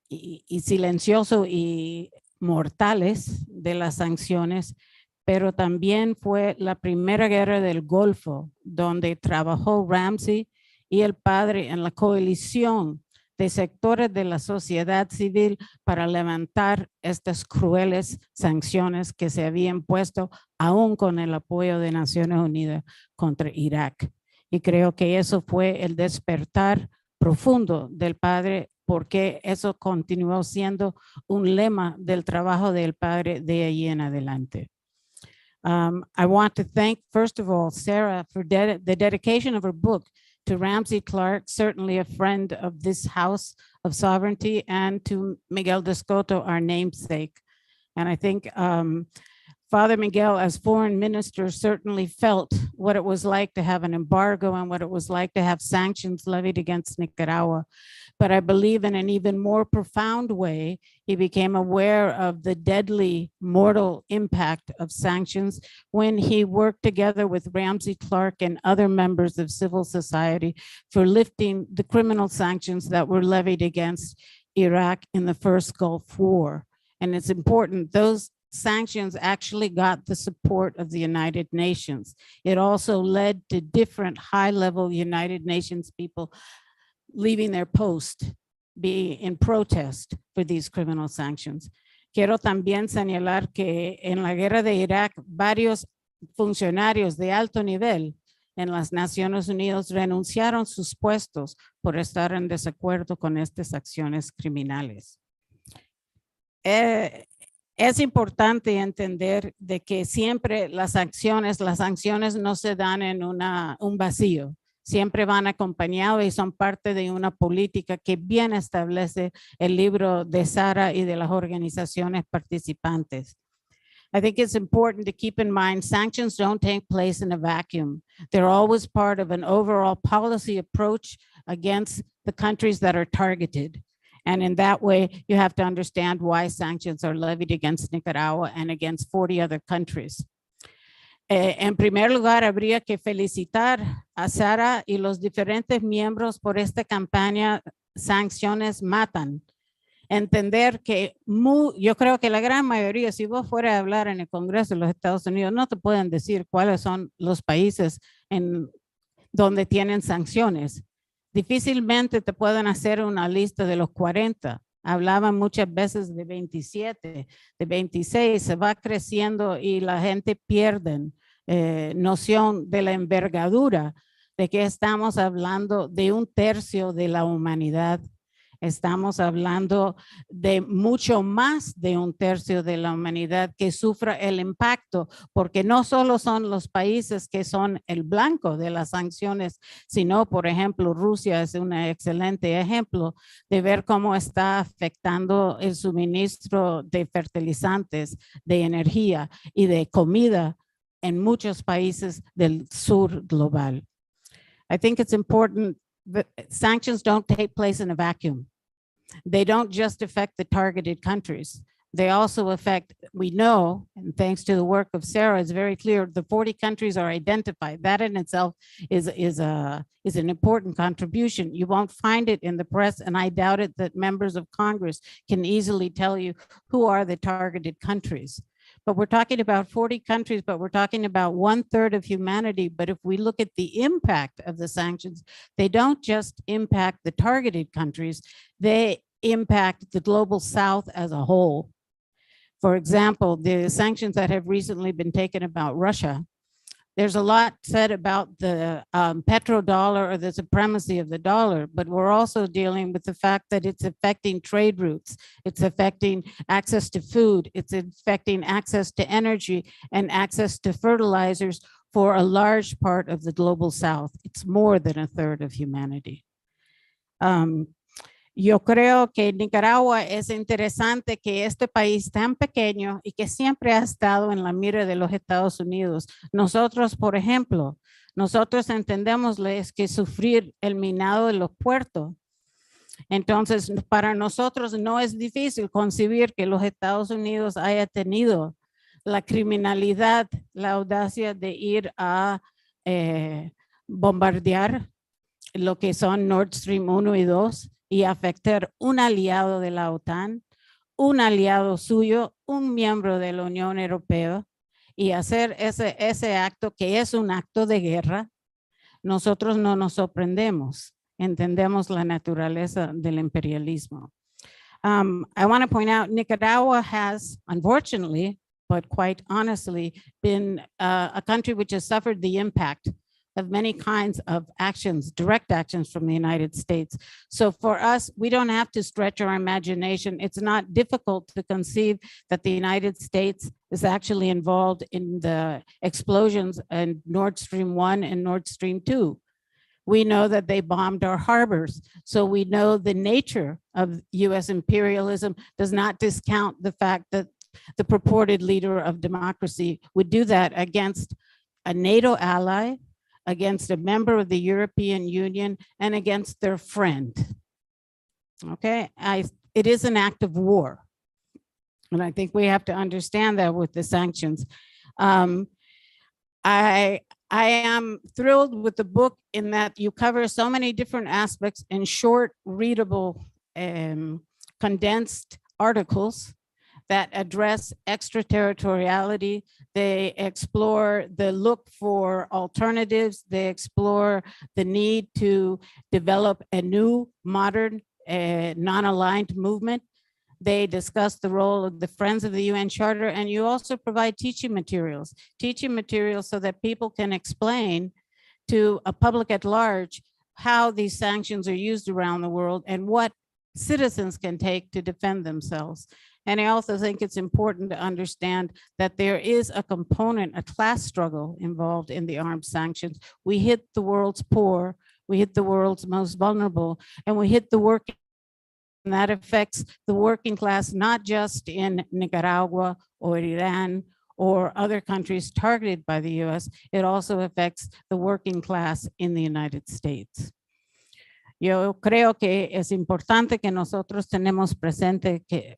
silenciosos y mortales de las sanciones, pero también fue la primera guerra del Golfo, donde trabajó Ramsey y el padre en la coalición de sectores de la sociedad civil para levantar estas crueles sanciones que se habían puesto aún con el apoyo de Naciones Unidas contra Irak. Y creo que eso fue el despertar profundo del padre, porque eso continuó siendo un lema del trabajo del padre de ahí en adelante. I want to thank, first of all, Sarah for the dedication of her book to Ramsey Clark, certainly a friend of this House of Sovereignty, and to Miguel de Escoto, our namesake. And I think Father Miguel, as foreign minister, certainly felt what it was like to have an embargo and what it was like to have sanctions levied against Nicaragua. But I believe in an even more profound way, he became aware of the deadly, mortal impact of sanctions when he worked together with Ramsey Clark and other members of civil society for lifting the criminal sanctions that were levied against Iraq in the first Gulf War. And it's important, those sanctions actually got the support of the United Nations. It also led to different high-level United Nations people leaving their post, be in protest for these criminal sanctions. Quiero también señalar que en la guerra de Irak, varios funcionarios de alto nivel en las Naciones Unidas renunciaron sus puestos por estar en desacuerdo con estas acciones criminales. Es importante entender de que siempre las sanciones no se dan en un vacío. Siempre van acompañados y son parte de una política que bien establece el libro de Sara y de las organizaciones participantes. I think it's important to keep in mind sanctions don't take place in a vacuum. They're always part of an overall policy approach against the countries that are targeted. And in that way, you have to understand why sanctions are levied against Nicaragua and against 40 other countries. En primer lugar, habría que felicitar a Sara y los diferentes miembros por esta campaña Sanciones Matan. Entender que yo creo que la gran mayoría, si vos fueras a hablar en el Congreso de los Estados Unidos, no te pueden decir cuáles son los países donde tienen sanciones. Difícilmente te pueden hacer una lista de los 40. Hablaban muchas veces de 27, de 26, se va creciendo y la gente pierde noción de la envergadura de que estamos hablando de 1/3 de la humanidad. Estamos hablando de mucho más de 1/3 de la humanidad que sufra el impacto, porque no solo son los países que son el blanco de las sanciones, sino, por ejemplo, Rusia es un excelente ejemplo de ver cómo está afectando el suministro de fertilizantes, de energía y de comida en muchos países del sur global. I think it's important that sanctions don't take place in a vacuum. They don't just affect the targeted countries. They also affect, we know, and thanks to the work of Sarah, it's very clear, the 40 countries are identified. That in itself is an important contribution. You won't find it in the press, and I doubt it that members of Congress can easily tell you who are the targeted countries. But we're talking about 40 countries, but we're talking about 1/3 of humanity. But if we look at the impact of the sanctions, they don't just impact the targeted countries, they impact the global South as a whole. For example, the sanctions that have recently been taken about Russia There's a lot said about the petrodollar or the supremacy of the dollar, but we're also dealing with the fact that it's affecting trade routes. It's affecting access to food. It's affecting access to energy and access to fertilizers for a large part of the global South. It's more than a third of humanity. Yo creo que Nicaragua es interesante que este país tan pequeño y que siempre ha estado en la mira de los Estados Unidos. Nosotros, por ejemplo, nosotros entendemos que sufrir el minado de los puertos. Entonces, para nosotros no es difícil concebir que los Estados Unidos haya tenido la criminalidad, la audacia de ir a bombardear lo que son Nord Stream 1 y 2 y afectar un aliado de la OTAN, un aliado suyo, un miembro de la Unión Europea y hacer ese acto que es un acto de guerra. Nosotros no nos sorprendemos, entendemos la naturaleza del imperialismo. I want to point out Nicaragua has, unfortunately, but quite honestly, been a country which has suffered the impact of many kinds of actions, direct actions from the United States. So for us, we don't have to stretch our imagination. It's not difficult to conceive that the United States is actually involved in the explosions in Nord Stream 1 and Nord Stream 2. We know that they bombed our harbors. So we know the nature of US imperialism does not discount the fact that the purported leader of democracy would do that against a NATO ally, against a member of the European Union, and against their friend. Okay, it is an act of war. And I think we have to understand that with the sanctions. I am thrilled with the book in that you cover so many different aspects in short, readable, condensed articles that address extraterritoriality. They explore the look for alternatives. They explore the need to develop a new, modern, non-aligned movement. They discuss the role of the Friends of the UN Charter, and you also provide teaching materials so that people can explain to a public at large how these sanctions are used around the world and what citizens can take to defend themselves. And I also think it's important to understand that there is a component, a class struggle involved in the armed sanctions. We hit the world's poor, we hit the world's most vulnerable, and we hit the working, and that affects the working class, not just in Nicaragua or Iran or other countries targeted by the US, it also affects the working class in the United States. Yo creo que es importante que nosotros tenemos presente que,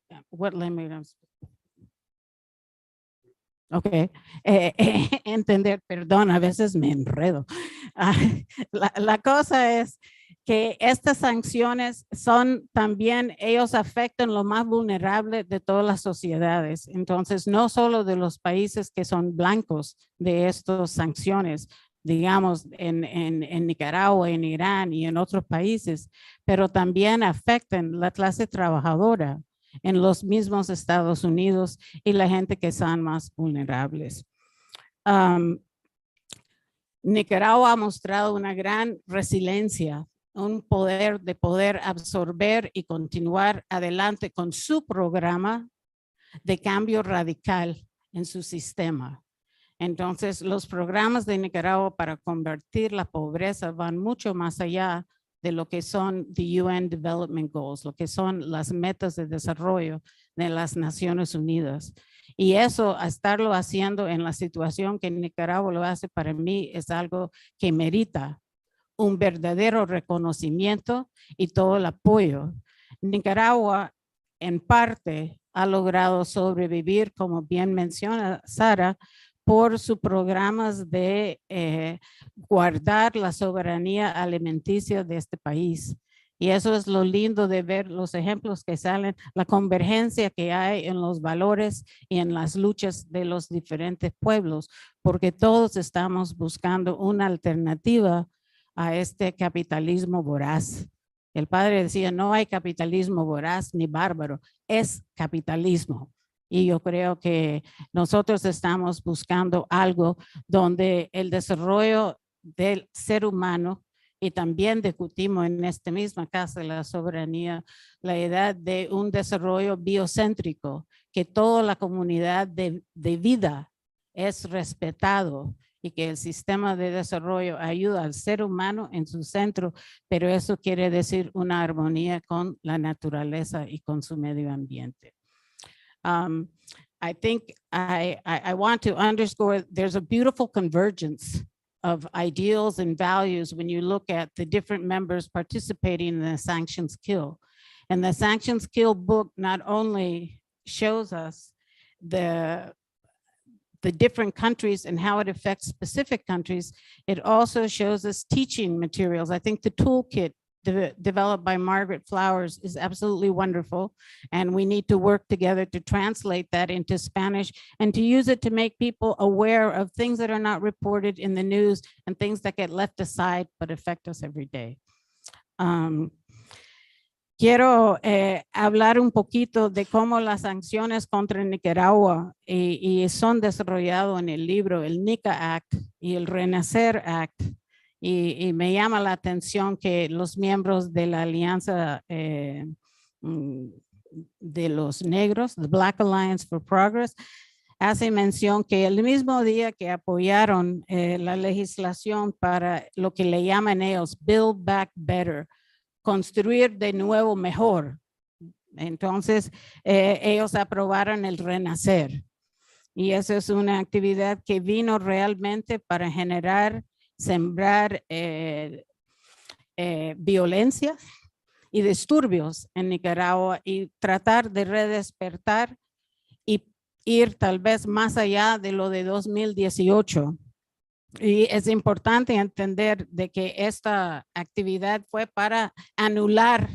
entender, perdón, a veces me enredo. La cosa es que estas sanciones son también, ellos afectan lo más vulnerable de todas las sociedades. Entonces, no solo de los países que son blancos de estas sanciones, digamos, en Nicaragua, en Irán y en otros países, pero también afectan la clase trabajadora en los mismos Estados Unidos y la gente que son más vulnerables. Nicaragua ha mostrado una gran resiliencia, un poder de poder absorber y continuar adelante con su programa de cambio radical en su sistema. Entonces, los programas de Nicaragua para convertir la pobreza van mucho más allá de lo que son the UN Development Goals, lo que son las metas de desarrollo de las Naciones Unidas. Y eso, a estarlo haciendo en la situación que Nicaragua lo hace, para mí es algo que merita un verdadero reconocimiento y todo el apoyo. Nicaragua, en parte, ha logrado sobrevivir, como bien menciona Sara, por sus programas de guardar la soberanía alimenticia de este país. Y eso es lo lindo de ver los ejemplos que salen, la convergencia que hay en los valores y en las luchas de los diferentes pueblos, porque todos estamos buscando una alternativa a este capitalismo voraz. El padre decía, no hay capitalismo voraz ni bárbaro, es capitalismo. Y yo creo que nosotros estamos buscando algo donde el desarrollo del ser humano, y también discutimos en esta misma Casa de la Soberanía la idea de un desarrollo biocéntrico, que toda la comunidad de vida es respetado y que el sistema de desarrollo ayuda al ser humano en su centro, pero eso quiere decir una armonía con la naturaleza y con su medio ambiente. I think I want to underscore there's a beautiful convergence of ideals and values when you look at the different members participating in the Sanctions Kill. And the Sanctions Kill book not only shows us the different countries and how it affects specific countries, it also shows us teaching materials. I think the toolkit developed by Margaret Flowers is absolutely wonderful. And we need to work together to translate that into Spanish and to use it to make people aware of things that are not reported in the news and things that get left aside but affect us every day. Quiero hablar un poquito de cómo las sanciones contra Nicaragua y son desarrollados en el libro, el NICA Act y el Renacer Act. Y me llama la atención que los miembros de la Alianza de los Negros, the Black Alliance for Progress, hace mención que el mismo día que apoyaron la legislación para lo que le llaman ellos Build Back Better, construir de nuevo mejor. Entonces, ellos aprobaron el Renacer. Y eso es una actividad que vino realmente para generar, sembrar violencia y disturbios en Nicaragua y tratar de redespertar y ir tal vez más allá de lo de 2018. Y es importante entender de que esta actividad fue para anular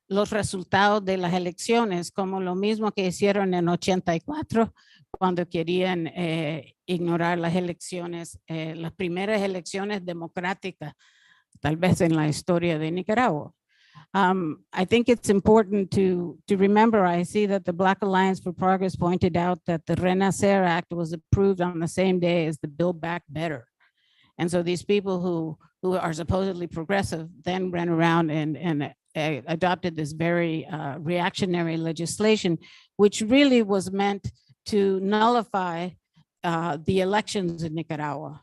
los resultados de las elecciones, como lo mismo que hicieron en 84, cuando querían ignorar las elecciones, las primeras elecciones democráticas, tal vez en la historia de Nicaragua. I think it's important to remember, I see that the Black Alliance for Progress pointed out that the Renacer Act was approved on the same day as the Build Back Better. And so these people who are supposedly progressive then ran around and adopted this very reactionary legislation, which really was meant to nullify the elections in Nicaragua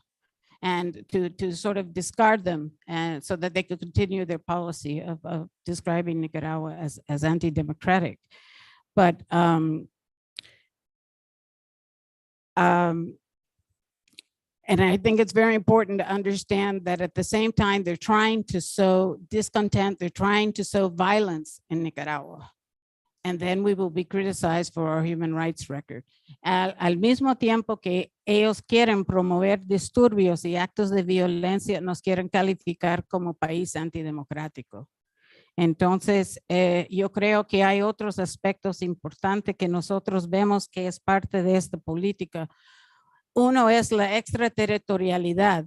and to sort of discard them, and so that they could continue their policy of describing Nicaragua as anti-democratic. But and I think it's very important to understand that at the same time, they're trying to sow discontent, they're trying to sow violence in Nicaragua. And then we will be criticized for our human rights record. Al mismo tiempo que ellos quieren promover disturbios y actos de violencia, nos quieren calificar como país antidemocrático. Entonces, yo creo que hay otros aspectos importantes que nosotros vemos que es parte de esta política. Uno es la extraterritorialidad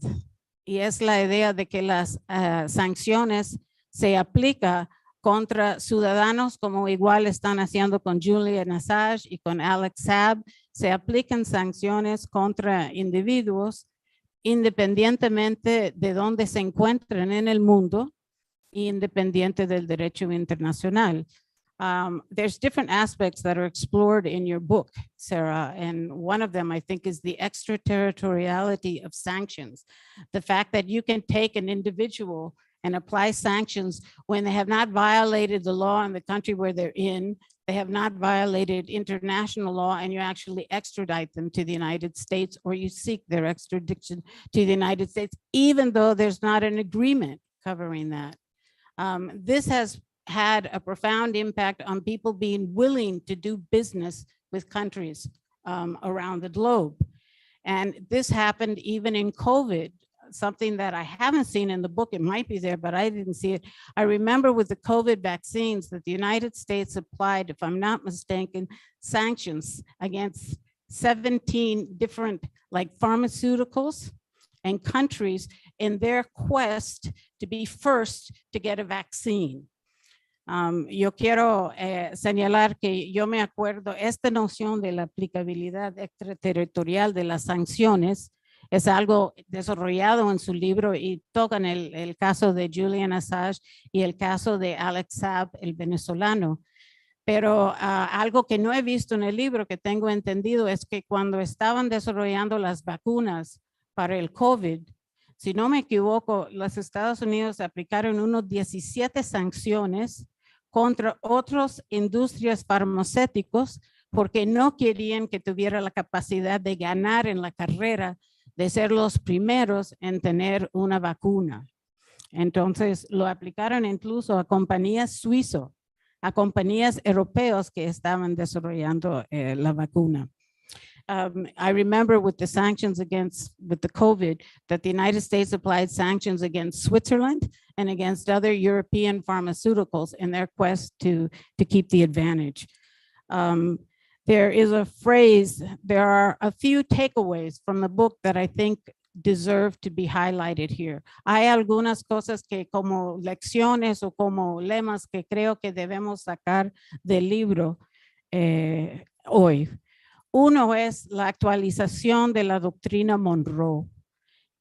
y es la idea de que las sanciones se aplican contra ciudadanos como igual están haciendo con Julian Assange y con Alex Saab. Se aplican sanciones contra individuos independientemente de dónde se encuentren en el mundo y independiente del derecho internacional. There's different aspects that are explored in your book, Sarah, and one of them I think is the extraterritoriality of sanctions. The fact that you can take an individual and apply sanctions when they have not violated the law in the country where they're in, they have not violated international law, and you actually extradite them to the United States, or you seek their extradition to the United States, even though there's not an agreement covering that. This has had a profound impact on people being willing to do business with countries around the globe. And this happened even in COVID, something that I haven't seen in the book. It might be there, but I didn't see it. I remember with the COVID vaccines that the United States applied, if I'm not mistaken, sanctions against 17 different like pharmaceuticals and countries in their quest to be first to get a vaccine. Yo quiero señalar que yo me acuerdo, esta noción de la aplicabilidad extraterritorial de las sanciones es algo desarrollado en su libro y tocan el caso de Julian Assange y el caso de Alex Saab, el venezolano. Pero algo que no he visto en el libro que tengo entendido es que cuando estaban desarrollando las vacunas para el COVID, si no me equivoco, los Estados Unidos aplicaron unos 17 sanciones contra otras industrias farmacéuticas porque no querían que tuviera la capacidad de ganar en la carrera de ser los primeros en tener una vacuna. Entonces lo aplicaron incluso a compañías suizas, a compañías europeas que estaban desarrollando la vacuna. I remember with the sanctions with the COVID, that the United States applied sanctions against Switzerland and against other European pharmaceuticals in their quest to keep the advantage. There is a phrase, there are a few takeaways from the book that I think deserve to be highlighted here. Hay algunas cosas que como lecciones o como lemas que creo que debemos sacar del libro hoy. Uno es la actualización de la doctrina Monroe,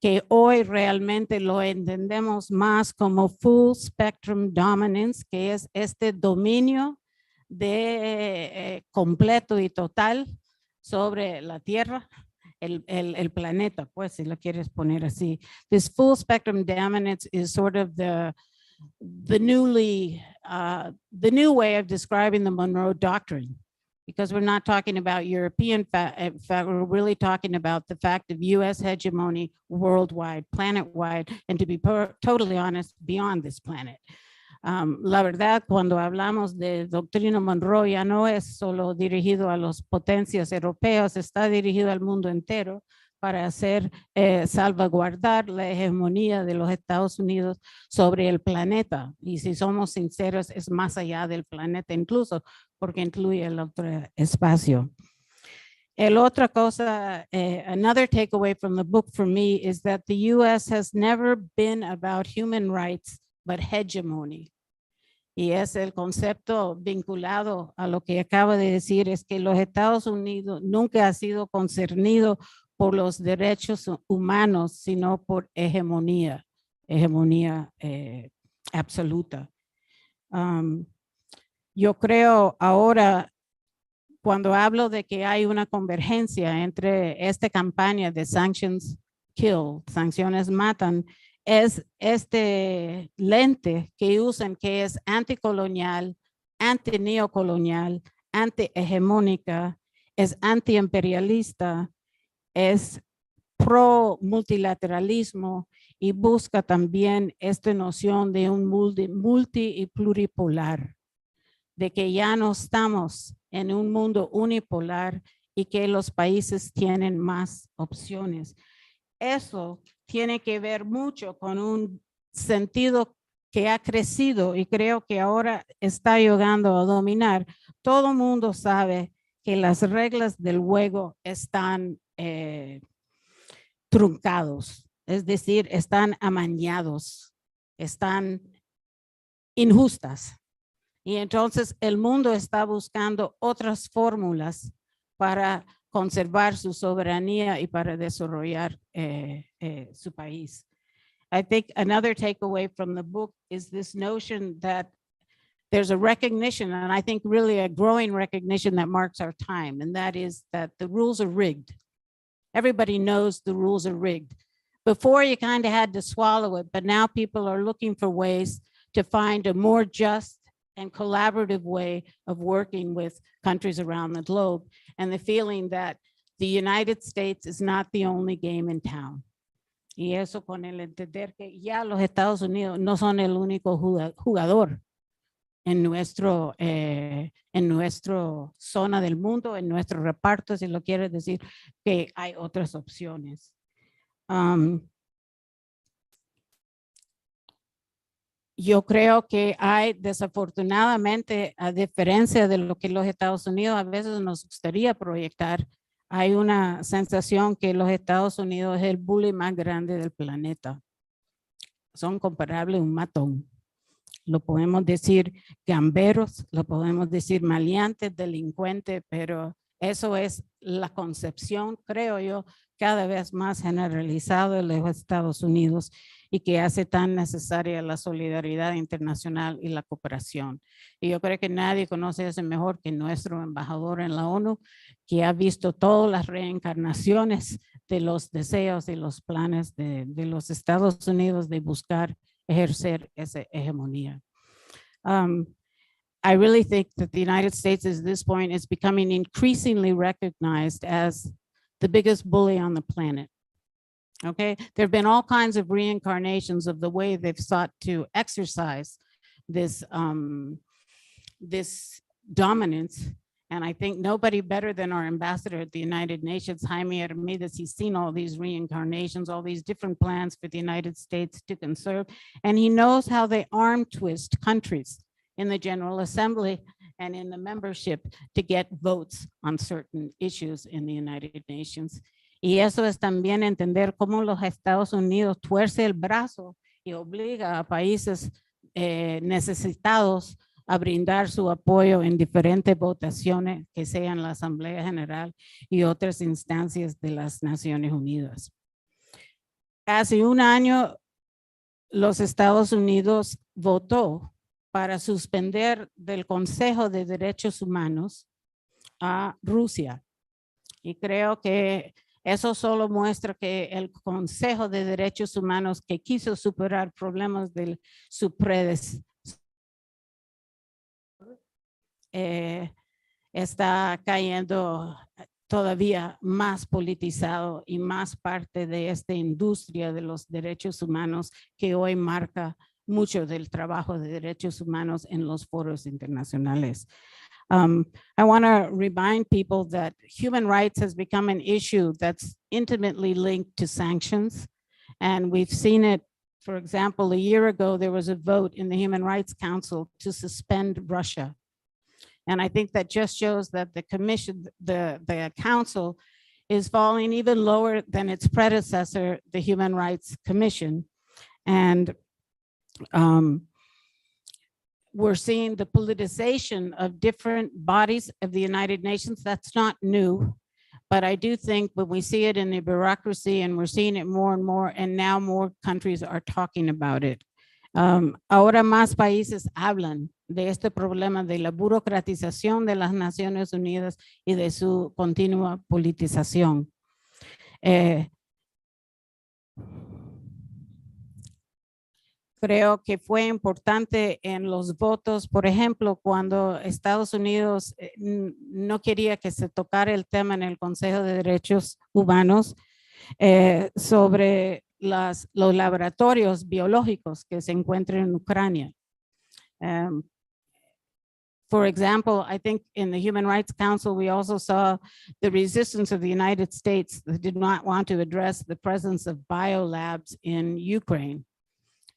que hoy realmente lo entendemos más como full spectrum dominance, que es este dominio completo y total sobre la Tierra, el planeta, pues si lo quieres poner así. This full spectrum dominance is sort of the new way of describing the Monroe Doctrine. Because we're not talking about European fact, we're really talking about the fact of US hegemony worldwide, planet-wide, and to be totally honest, beyond this planet. La verdad, cuando hablamos de doctrina Monroe, ya no es solo dirigido a las potencias europeas, está dirigido al mundo entero para hacer salvaguardar la hegemonía de los Estados Unidos sobre el planeta. Y si somos sinceros, es más allá del planeta incluso, porque incluye el otro espacio. El otra cosa, another takeaway from the book for me is that the US has never been about human rights, but hegemony. Y es el concepto vinculado a lo que acaba de decir, es que los Estados Unidos nunca ha sido concernido por los derechos humanos, sino por hegemonía absoluta. Yo creo ahora, cuando hablo de que hay una convergencia entre esta campaña de sanctions kill, sanciones matan, es este lente que usan que es anticolonial, antineocolonial, antihegemónica, es antiimperialista, es pro multilateralismo y busca también esta noción de un multi y pluripolar, de que ya no estamos en un mundo unipolar y que los países tienen más opciones. Eso tiene que ver mucho con un sentido que ha crecido y creo que ahora está llegando a dominar. Todo el mundo sabe que las reglas del juego están truncados, es decir, están amañados, están injustas. Y entonces el mundo está buscando otras fórmulas para conservar su soberanía y para desarrollar su país. I think another takeaway from the book is this notion that there's a recognition, and I think really a growing recognition that marks our time, and that is that the rules are rigged. Everybody knows the rules are rigged. Before you kind of had to swallow it, but now people are looking for ways to find a more just and collaborative way of working with countries around the globe, and the feeling that the United States is not the only game in town. Y eso con el entender que ya los Estados Unidos no son el único jugador en nuestra zona del mundo, en nuestro reparto, si lo quieres decir, que hay otras opciones. Yo creo que hay, desafortunadamente, a diferencia de lo que los Estados Unidos a veces nos gustaría proyectar, hay una sensación que los Estados Unidos es el bully más grande del planeta. Son comparables a un matón. lo podemos decir gamberos, lo podemos decir maleantes, delincuentes, pero eso es la concepción, creo yo, cada vez más generalizado en los Estados Unidos y que hace tan necesaria la solidaridad internacional y la cooperación. Y yo creo que nadie conoce eso mejor que nuestro embajador en la ONU, que ha visto todas las reencarnaciones de los deseos y los planes de los Estados Unidos de buscar ejercer esa hegemonía. I really think that the United States at this point is becoming increasingly recognized as the biggest bully on the planet. Okay, there have been all kinds of reincarnations of the way they've sought to exercise this, this dominance. And I think nobody better than our ambassador at the United Nations, Jaime Hermídez, he's seen all these reincarnations, all these different plans for the United States to conserve. And he knows how they arm twist countries in the General Assembly and in the membership to get votes on certain issues in the United Nations. Y eso es también entender cómo los Estados Unidos tuerce el brazo y obliga a países necesitados a brindar su apoyo en diferentes votaciones que sean la Asamblea General y otras instancias de las Naciones Unidas. Hace un año, los Estados Unidos votó para suspender del Consejo de Derechos Humanos a Rusia. Y creo que eso solo muestra que el Consejo de Derechos Humanos, que quiso superar problemas de su predecesor, está cayendo todavía más politizado y más parte de esta industria de los derechos humanos que hoy marca mucho del trabajo de derechos humanos en los foros internacionales. I want to remind people that human rights has become an issue that's intimately linked to sanctions. And we've seen it, for example, a year ago, there was a vote in the Human Rights Council to suspend Russia. And I think that just shows that the commission, the council is falling even lower than its predecessor, the Human Rights Commission. And we're seeing the politicization of different bodies of the United Nations. That's not new, but I do think when we see it in the bureaucracy and we're seeing it more and more, and now more countries are talking about it. Ahora más países hablan de este problema de la burocratización de las Naciones Unidas y de su continua politización. Creo que fue importante en los votos, por ejemplo, cuando Estados Unidos no quería que se tocara el tema en el Consejo de Derechos Humanos sobre los laboratorios biológicos que se encuentran en Ucrania. For example, I think in the Human Rights Council, we also saw the resistance of the United States that did not want to address the presence of biolabs in Ukraine.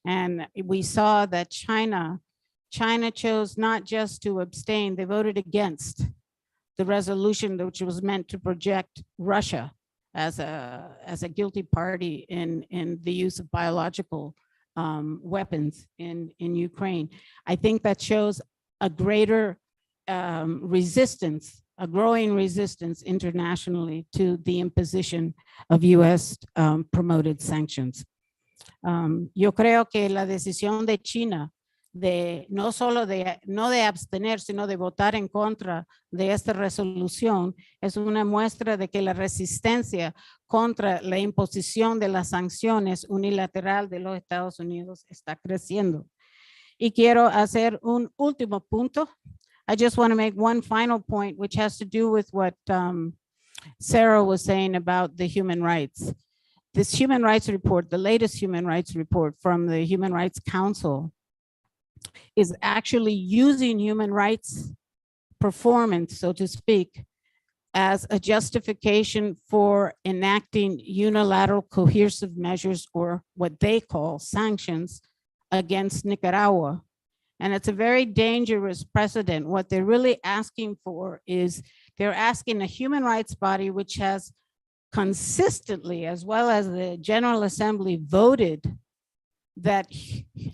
And we saw that China chose not just to abstain, they voted against the resolution which was meant to project Russia as a guilty party in the use of biological weapons in Ukraine. I think that shows a greater resistance, a growing resistance internationally to the imposition of US promoted sanctions. Yo creo que la decisión de China de no solo no de abstener, sino de votar en contra de esta resolución es una muestra de que la resistencia contra la imposición de las sanciones unilateral de los Estados Unidos está creciendo. Y quiero hacer un último punto. I just want to make one final point, which has to do with what Sarah was saying about the human rights. This human rights report, the latest human rights report from the Human Rights Council, is actually using human rights performance, so to speak, as a justification for enacting unilateral coercive measures, or what they call sanctions, against Nicaragua. And it's a very dangerous precedent. What they're really asking for is they're asking a human rights body which has consistently, as well as the General Assembly, voted that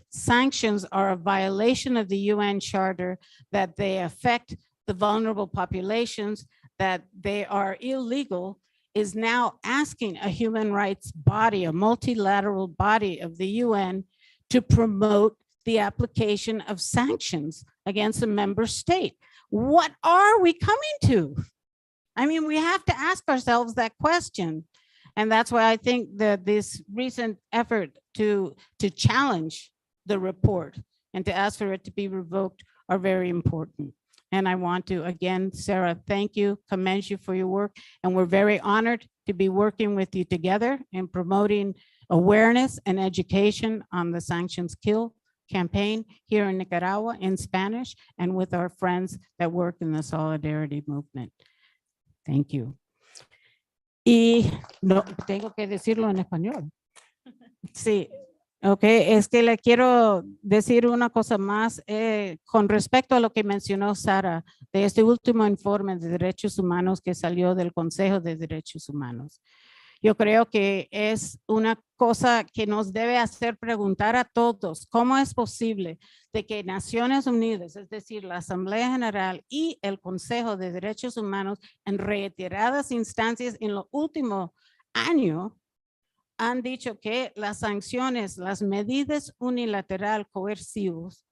sanctions are a violation of the UN Charter, that they affect the vulnerable populations, that they are illegal, is now asking a human rights body, a multilateral body of the UN, to promote the application of sanctions against a member state. What are we coming to? I mean, we have to ask ourselves that question. And that's why I think that this recent effort to challenge the report and to ask for it to be revoked are very important. And I want to, again, Sarah, thank you, commend you for your work. And we're very honored to be working with you together in promoting awareness and education on the Sanctions Kill campaign here in Nicaragua in Spanish and with our friends that work in the Solidarity Movement. Thank you. Y no, tengo que decirlo en español. Sí. Ok, es que le quiero decir una cosa más con respecto a lo que mencionó Sara de este último informe de derechos humanos que salió del Consejo de Derechos Humanos. Yo creo que es una cosa que nos debe hacer preguntar a todos, ¿cómo es posible de que Naciones Unidas, es decir, la Asamblea General y el Consejo de Derechos Humanos en reiteradas instancias en los últimos años han dicho que las sanciones, las medidas unilateral coercitivos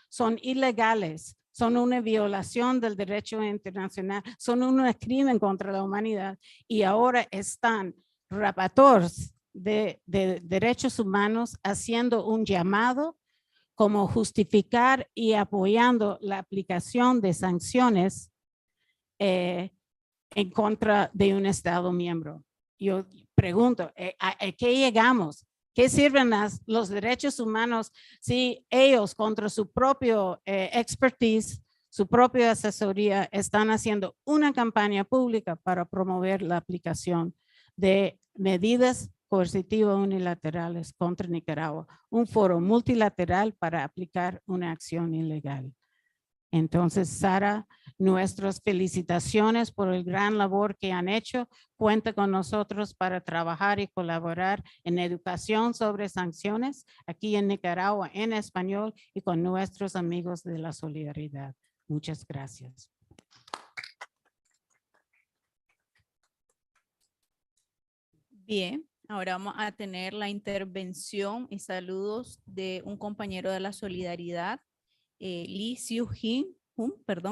son ilegales, son una violación del derecho internacional, son un crimen contra la humanidad y ahora están rapatores de derechos humanos haciendo un llamado como justificar y apoyando la aplicación de sanciones en contra de un Estado miembro. Yo pregunto, ¿a qué llegamos? ¿Qué sirven los derechos humanos si ellos contra su propio expertise, su propia asesoría, están haciendo una campaña pública para promover la aplicación de medidas coercitivas unilaterales contra Nicaragua, un foro multilateral para aplicar una acción ilegal? Entonces, Sara, nuestras felicitaciones por el gran labor que han hecho. Cuenta con nosotros para trabajar y colaborar en educación sobre sanciones aquí en Nicaragua en español y con nuestros amigos de la solidaridad. Muchas gracias. Bien, ahora vamos a tener la intervención y saludos de un compañero de la solidaridad, Lee Siu-Hin,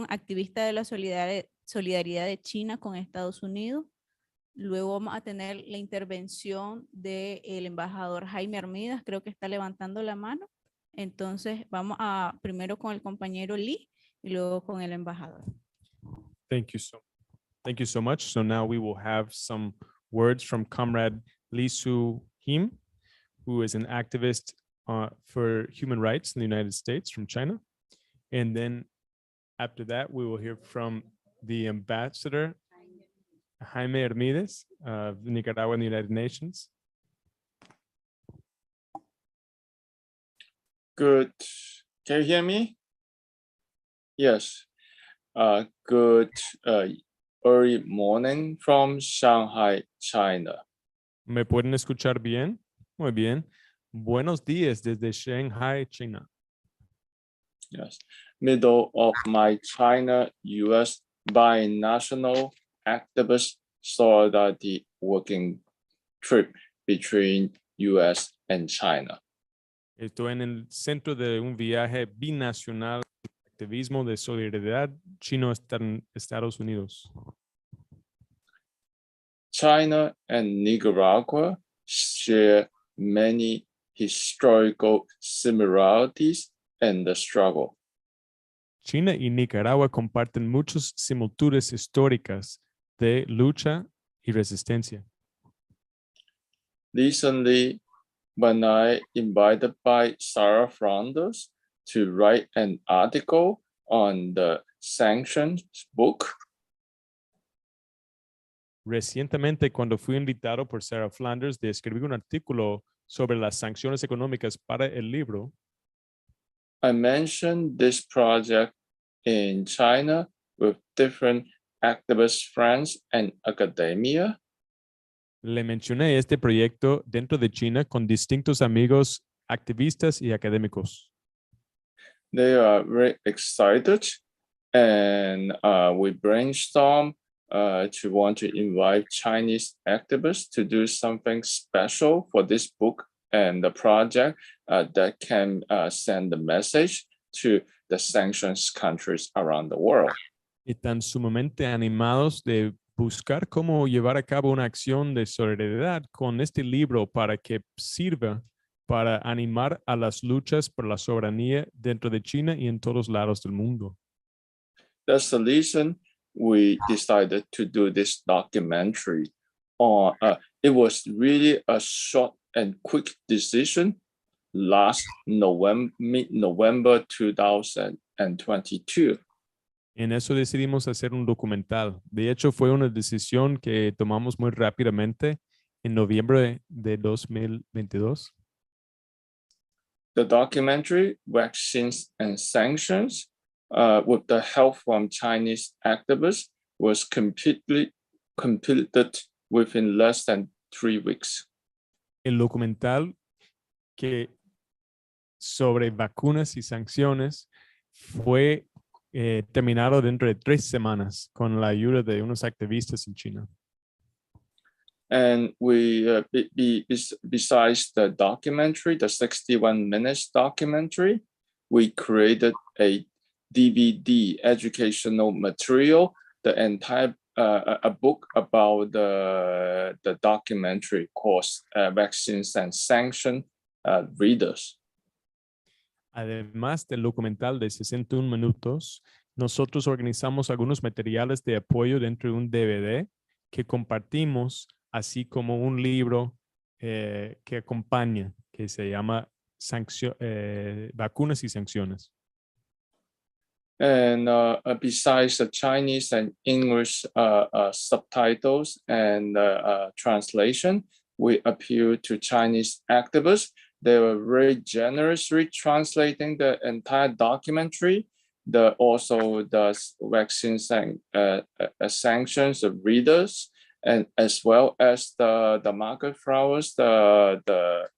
activista de la solidaridad de China con Estados Unidos. Luego vamos a tener la intervención del embajador Jaime Armidas, creo que está levantando la mano. Entonces vamos a primero con el compañero Lee y luego con el embajador. Thank you so much. So now we will have some words from Comrade Lee Soo-Him, who is an activist for human rights in the United States from China. And then after that, we will hear from the ambassador, Jaime Armides of Nicaragua and the United Nations. Good. Can you hear me? Yes. Good early morning from Shanghai, China. ¿Me pueden escuchar bien? Muy bien. Buenos días desde Shanghai, China. Yes. Middle of my China-US binational activist solidarity working trip between US and China. Estoy en el centro de un viaje binacional de activismo de solidaridad chino-Estados Unidos. China and Nicaragua share many historical similarities in the struggle. China y Nicaragua comparten muchas similitudes históricas de lucha y resistencia. Recently, when I invited by Sarah Flanders to write an article on the sanctions book, Recientemente, cuando fui invitado por Sarah Flanders de escribir un artículo sobre las sanciones económicas para el libro, I mentioned this project in China with different activist friends and academia. Le mencioné este proyecto dentro de China con distintos amigos activistas y académicos. They are very excited, and we brainstorm to want to invite Chinese activists to do something special for this book and the project that can send the message to the sanctions countries around the world. Y tan sumamente animados de buscar cómo llevar a cabo una acción de solidaridad con este libro para que sirva para animar a las luchas por la soberanía dentro de China y en todos lados del mundo. That's the reason we decided to do this documentary. It was really a short and quick decision last mid-November 2022. En eso decidimos hacer un documental. De hecho, fue una decisión que tomamos muy rápidamente en noviembre de 2022. The documentary, Vaccines and Sanctions, with the help from Chinese activists, was completed within less than 3 weeks. El documental que sobre vacunas y sanciones fue terminado dentro de 3 semanas con la ayuda de unos activistas en China. And we, besides the documentary, the 61 minutes documentary, we created a DVD educational material, the entire a book about the documentary course, Vaccines and Sanctions readers. Además del documental de 61 minutos, nosotros organizamos algunos materiales de apoyo dentro de un DVD que compartimos, así como un libro que acompaña, que se llama Vacunas y Sanciones. And besides the Chinese and English subtitles and translation, we appeal to Chinese activists. They were very generously translating the entire documentary, also the vaccines and sanctions of readers, and as well as the market flowers, the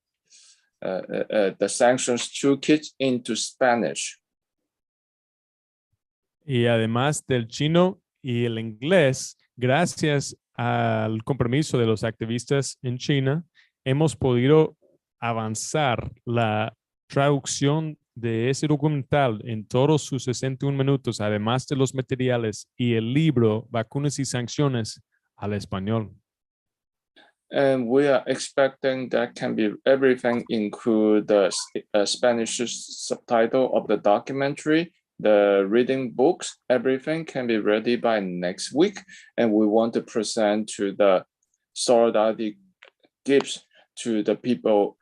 sanctions toolkit into Spanish. Y además del chino y el inglés, gracias al compromiso de los activistas en China, hemos podido avanzar la traducción de ese documental en todos sus 61 minutos, además de los materiales y el libro Vacunas y Sanciones al español. And we are expecting that can be everything include the Spanish subtitle of the documentary, the reading books, everything can be ready by next week. And we want to present to the solidarity gifts to the people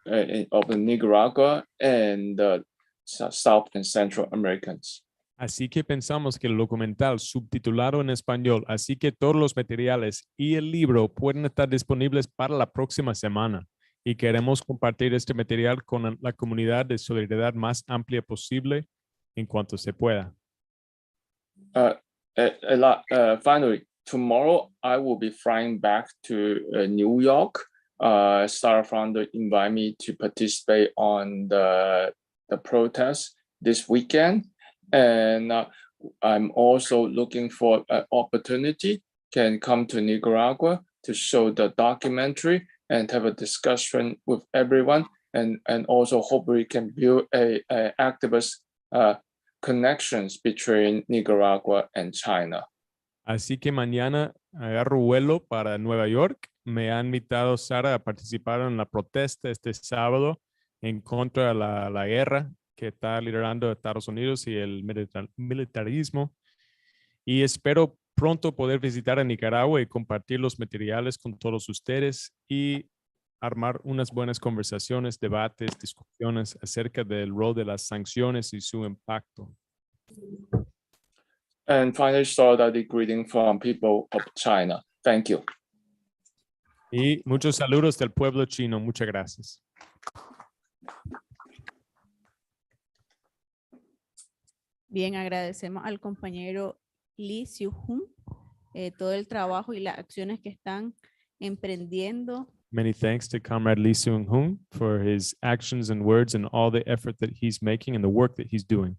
of Nicaragua and the South and Central Americans. Así que pensamos que el documental subtitulado en español, así que todos los materiales y el libro pueden estar disponibles para la próxima semana. Y queremos compartir este material con la comunidad de solidaridad más amplia posible en cuanto se pueda. Finally, tomorrow I will be flying back to New York. Sarah Founder invited me to participate on the protest this weekend. And I'm also looking for an opportunity can come to Nicaragua to show the documentary and have a discussion with everyone, and also hope we can build a activist connections between Nicaragua and China. Así que mañana agarro vuelo para Nueva York. Me ha invitado Sara a participar en la protesta este sábado en contra de la guerra que está liderando Estados Unidos y el militarismo. Y espero pronto poder visitar a Nicaragua y compartir los materiales con todos ustedes y armar unas buenas conversaciones, debates, discusiones acerca del rol de las sanciones y su impacto. And finally, solidarity greeting from people of China. Thank you. Y muchos saludos del pueblo chino. Muchas gracias. Bien, agradecemos al compañero Lee Siu-hun todo el trabajo y las acciones que están emprendiendo. Many thanks to Comrade Lee Seung-hoon for his actions and words and all the effort that he's making and the work that he's doing.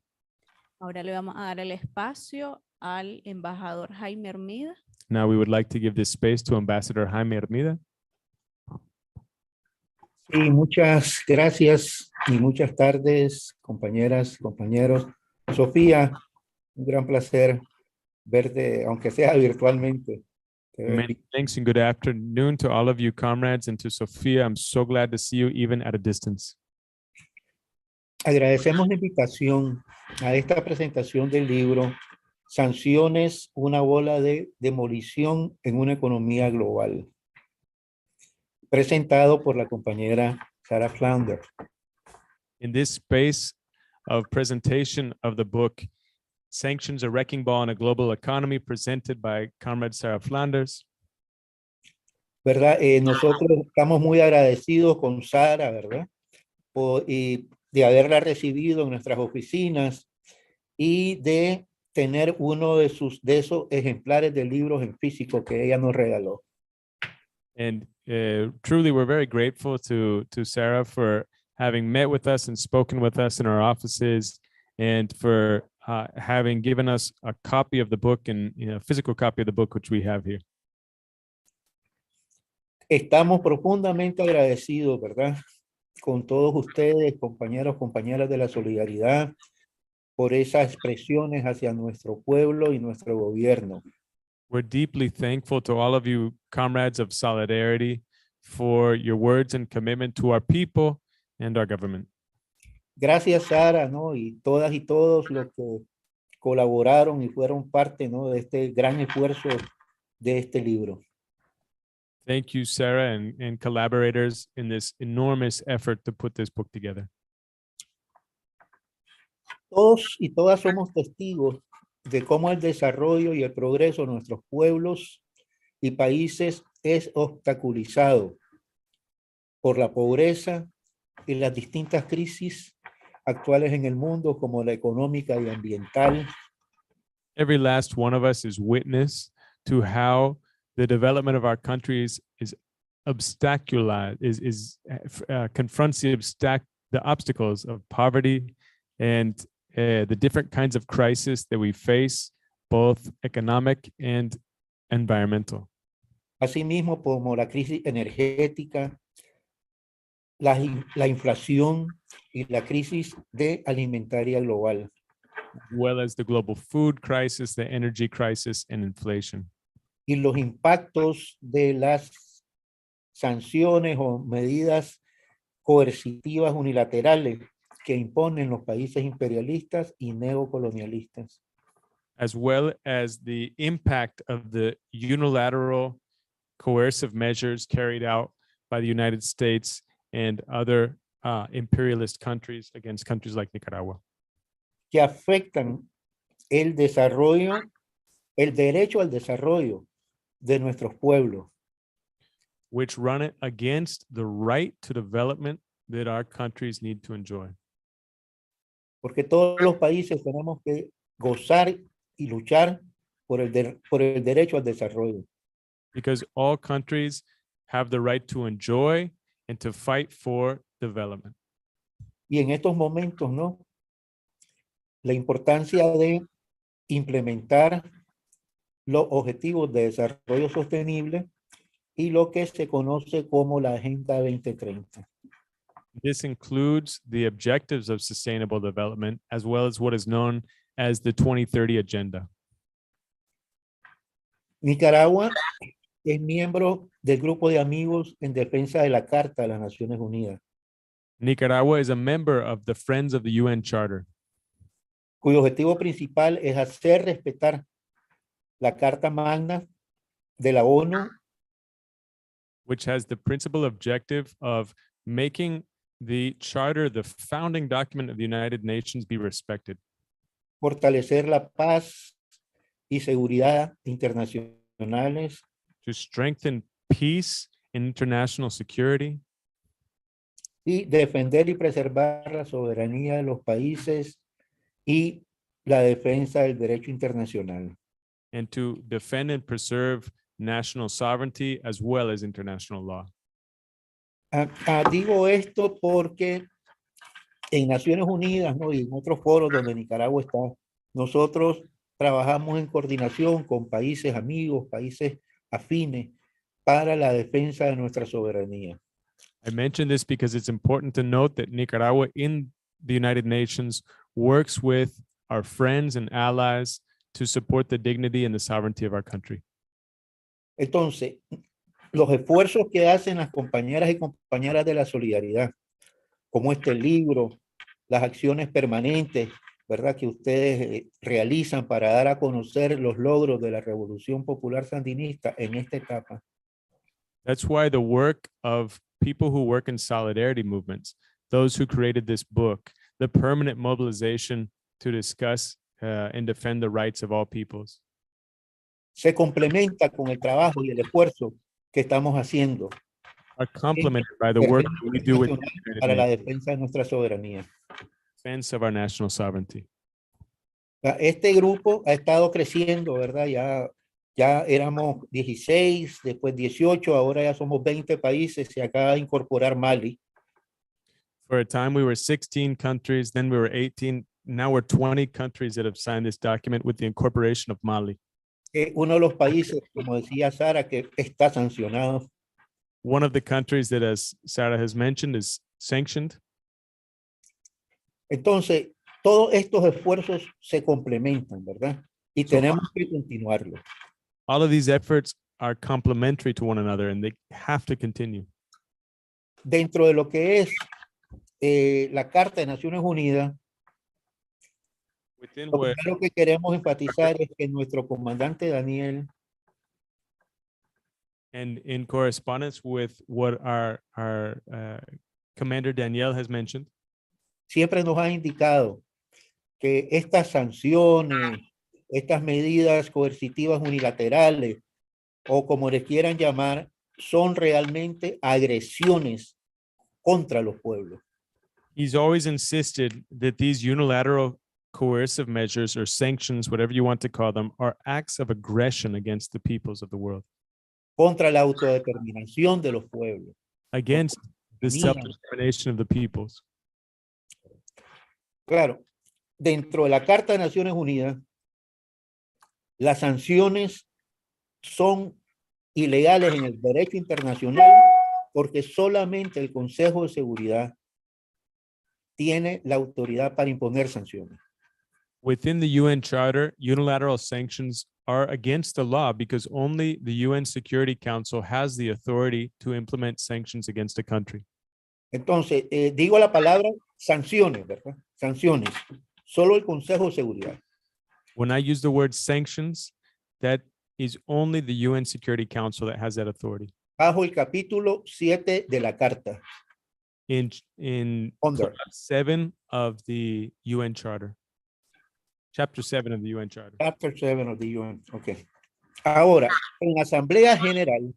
Ahora le vamos a dar el espacio al embajador Jaime Hermida. Now we would like to give this space to Ambassador Jaime Hermida. Sí, muchas gracias y muchas tardes, compañeras, compañeros. Sofía, un gran placer verte, aunque sea virtualmente. Many thanks and good afternoon to all of you comrades, and to Sophia. I'm so glad to see you even at a distance. Agradecemos la invitación a esta presentación del libro Sanciones, una bola de demolición en una economía global, presentado por la compañera Sarah Flanders. In this space of presentation of the book, Sanctions, a Wrecking Ball in a Global Economy, presented by Comrade Sarah Flanders. ¿Verdad? Nosotros estamos muy agradecidos con Sara, ¿verdad? Y de haberla recibido en nuestras oficinas y de tener uno de esos ejemplares de libros en físico que ella nos regaló. And truly, we're very grateful to Sarah for having met with us and spoken with us in our offices, and for having given us a copy of the book and a physical copy of the book, which we have here. Estamos profundamente agradecidos, ¿verdad? Con todos ustedes, compañeros, compañeras de la solidaridad, por esas expresiones hacia nuestro pueblo y nuestro gobierno. We're deeply thankful to all of you comrades of solidarity for your words and commitment to our people and our government. Gracias, Sara, ¿no? Y todas y todos los que colaboraron y fueron parte, ¿no? De este gran esfuerzo de este libro. Thank you, Sarah, and collaborators in this enormous effort to put this book together. Todos y todas somos testigos de cómo el desarrollo y el progreso de nuestros pueblos y países es obstaculizado por la pobreza y las distintas crisis actuales en el mundo, como la económica y ambiental. Every last one of us is witness to how the development of our countries is confronts the obstacles of poverty and the different kinds of crises that we face, both economic and environmental. Asimismo, como la crisis energética, la inflación y la crisis de alimentaria global. As well as the global food crisis, the energy crisis, and inflation. Y los impactos de las sanciones o medidas coercitivas unilaterales que imponen los países imperialistas y neocolonialistas. As well as the impact of the unilateral coercive measures carried out by the United States and other imperialist countries against countries like Nicaragua. Que afectan el desarrollo, el derecho al desarrollo de nuestros pueblos. Which run it against the right to development that our countries need to enjoy. Porque todos los países tenemos que gozar y luchar por el derecho al desarrollo. Because all countries have the right to enjoy and to fight for development. Y en estos momentos, ¿no? La importancia de implementar los objetivos de desarrollo sostenible y lo que se conoce como la Agenda 2030. This includes the objectives of sustainable development, as well as what is known as the 2030 Agenda. Nicaragua es miembro del grupo de amigos en defensa de la Carta de las Naciones Unidas, Nicaragua is a member of the Friends of the UN Charter, cuyo objetivo principal es hacer respetar la Carta Magna de la ONU, which has the principal objective of making the charter, the founding document of the United Nations, be respected, fortalecer la paz y seguridad internacionales, to strengthen peace and international security, y defender y preservar la soberanía de los países y la defensa del derecho internacional. and to defend and preserve national sovereignty as well as international law. Digo esto porque en Naciones Unidas, ¿no? Y en otros foros donde Nicaragua está, nosotros trabajamos en coordinación con países amigos, países afines para la defensa de nuestra soberanía. I mention this because it's important to note that Nicaragua in the United Nations works with our friends and allies to support the dignity and the sovereignty of our country. Entonces, los esfuerzos que hacen las compañeras y compañeras de la solidaridad, como este libro, las acciones permanentes, ¿verdad?, que ustedes realizan para dar a conocer los logros de la Revolución Popular Sandinista en esta etapa. That's why the work of people who work in solidarity movements, those who created this book, the permanent mobilization to discuss and defend the rights of all peoples, se complementa con el trabajo y el esfuerzo que estamos haciendo are complemented by the work that we do with para la defensa de nuestra soberanía. defense of our national sovereignty. Este grupo ha estado creciendo, ¿verdad? Ya éramos 16, después 18, ahora ya somos 20 países, se acaba de incorporar Mali. For a time, we were 16 countries, then we were 18. Now we're 20 countries that have signed this document with the incorporation of Mali. Uno de los países, como decía Sara, que está sancionado. One of the countries that, as Sarah has mentioned, is sanctioned. Entonces, todos estos esfuerzos se complementan, ¿verdad? Y tenemos que continuarlo. All of these efforts are complementary to one another and they have to continue. Dentro de lo que es la Carta de Naciones Unidas, Within lo what primero que queremos enfatizar es que nuestro comandante Daniel and in correspondence with what our Commander Danielle has mentioned, siempre nos ha indicado que estas sanciones, estas medidas coercitivas unilaterales, o como les quieran llamar, son realmente agresiones contra los pueblos. he's always insisted that these unilateral coercive measures or sanctions, whatever you want to call them, are acts of aggression against the peoples of the world, Contra la autodeterminación de los pueblos. against the self-determination of the peoples. Claro, dentro de la Carta de Naciones Unidas, las sanciones son ilegales en el derecho internacional porque solamente el Consejo de Seguridad tiene la autoridad para imponer sanciones. Within the UN Charter, unilateral sanctions are against the law because only the UN Security Council has the authority to implement sanctions against a country. Entonces, digo la palabra sanciones, ¿verdad? Sanciones. Solo el Consejo de Seguridad. When I use the word sanctions, that is only the UN Security Council that has that authority. Bajo el capítulo 7 de la Carta. In Under. Clause 7 of the UN Charter. Chapter 7 of the UN Charter. Chapter 7 of the UN. Okay. Ahora, en la Asamblea General,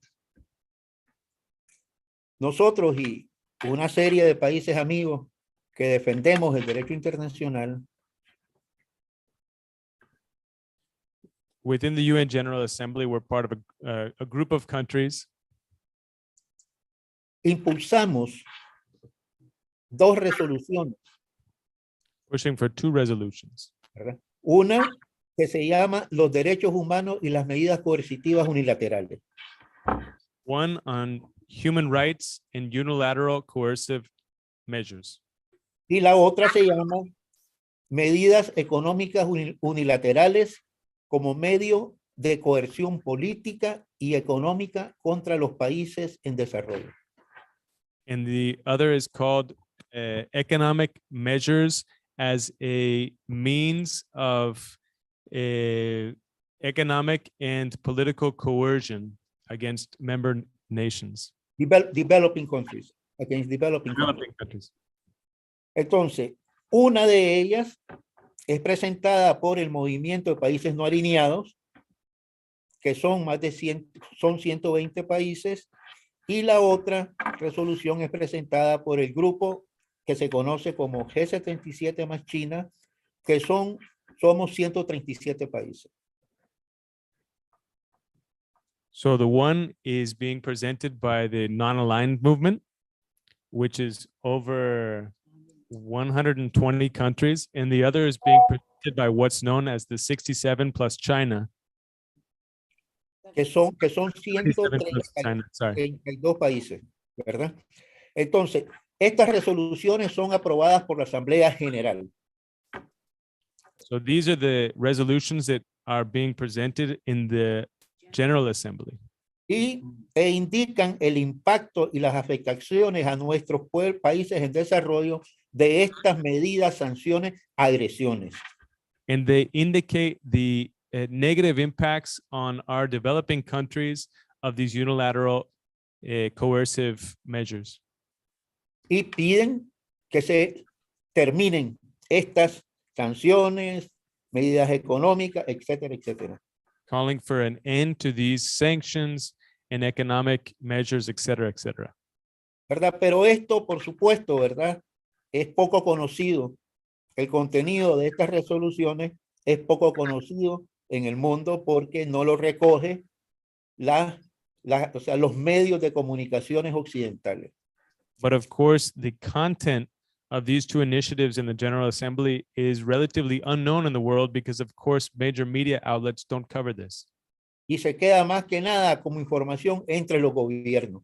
nosotros y una serie de países amigos que defendemos el derecho internacional, within the UN General Assembly, we're part of a group of countries. Impulsamos dos resoluciones, Pushing for 2 resolutions. ¿verdad? Una que se llama los derechos humanos y las medidas coercitivas unilaterales. One on human rights and unilateral coercive measures. Y la otra se llama medidas económicas unilaterales como medio de coerción política y económica contra los países en desarrollo. And the other is called economic measures as a means of economic and political coercion against member nations. Developing countries, against developing countries. Entonces, una de ellas es presentada por el Movimiento de Países No Alineados, que son más de 120 países, y la otra resolución es presentada por el grupo que se conoce como G77 más China, que somos 137 países. So the one is being presented by the non-aligned movement, which is over 120 countries, and the other is being presented by what's known as the 67 plus China. que son 67 plus China, sorry. 132 países, ¿verdad? Entonces, estas resoluciones son aprobadas por la Asamblea General. So these are the resolutions that are being presented in the General Assembly. E indican el impacto y las afectaciones a nuestros países en desarrollo de estas medidas, sanciones, agresiones. And they indicate the negative impacts on our developing countries of these unilateral coercive measures. Y piden que se terminen estas sanciones, medidas económicas, etcétera, etcétera. Calling for an end to these sanctions and economic measures, etc., etc. ¿Verdad? Pero esto, por supuesto, ¿verdad? Es poco conocido. El contenido de estas resoluciones es poco conocido en el mundo porque no lo recoge o sea, los medios de comunicaciones occidentales. But of course, the content of these two initiatives in the General Assembly is relatively unknown in the world because, of course, major media outlets don't cover this. Y se queda más que nada como información entre los gobiernos.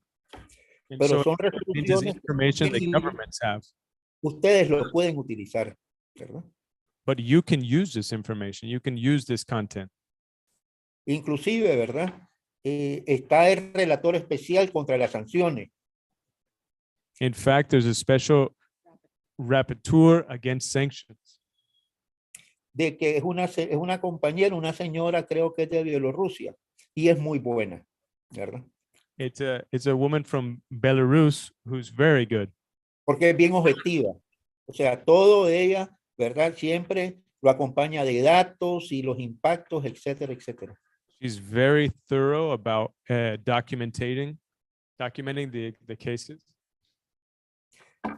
And Pero so son it means it's resoluciones information that que governments have. ustedes lo pueden utilizar, ¿verdad? But you can use this information. You can use this content. Inclusive, ¿verdad? Está el relator especial contra las sanciones. In fact, there's a special rapporteur against sanctions. De que es una compañera, una señora, creo que es de Bielorrusia, y es muy buena, ¿verdad? It's a woman from Belarus who's very good. Porque es bien objetiva. O sea, todo ella, ¿verdad? Siempre lo acompaña de datos y los impactos, etcétera, etcétera. She's very thorough about documenting the cases.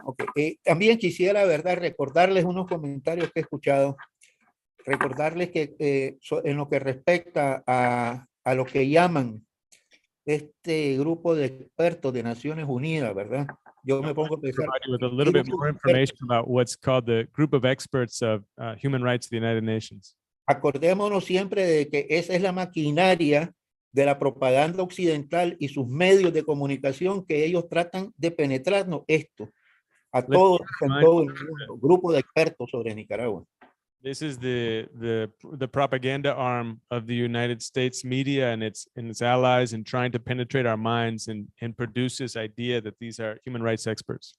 Okay. También quisiera, ¿verdad? Recordarles unos comentarios que he escuchado. Recordarles que en lo que respecta a lo que llaman este grupo de expertos de Naciones Unidas, ¿verdad? Yo me pongo a pensar. Provide you with a little bit more information about what's called the group of experts of human rights of the United Nations. Acordémonos siempre de que esa es la maquinaria de la propaganda occidental y sus medios de comunicación que ellos tratan de penetrarnos esto a todos en todo el mundo, grupo de expertos sobre Nicaragua. This is the propaganda arm of the United States media and its allies in trying to penetrate our minds and produce this idea that these are human rights experts.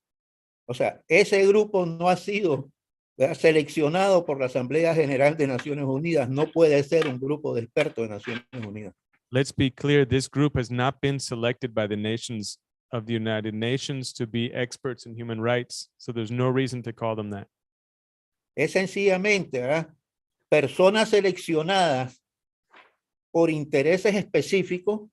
O sea, ese grupo no ha sido, ¿verdad?, seleccionado por la Asamblea General de Naciones Unidas. No puede ser un grupo de expertos de Naciones Unidas. Let's be clear, this group has not been selected by the nations of the United Nations to be experts in human rights, so there's no reason to call them that. Es sencillamente, ¿verdad?, personas seleccionadas por intereses específicos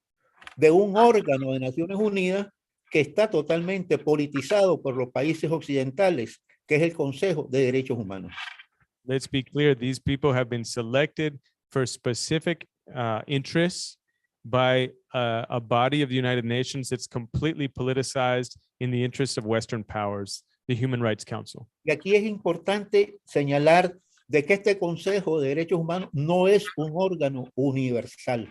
de un órgano de Naciones Unidas que está totalmente politizado por los países occidentales, que es el Consejo de Derechos Humanos. Let's be clear, these people have been selected for specific interests by a body of the United Nations that's completely politicized in the interests of Western powers, the Human Rights Council. Y aquí es importante señalar de que este Consejo de Derechos Humanos no es un órgano universal.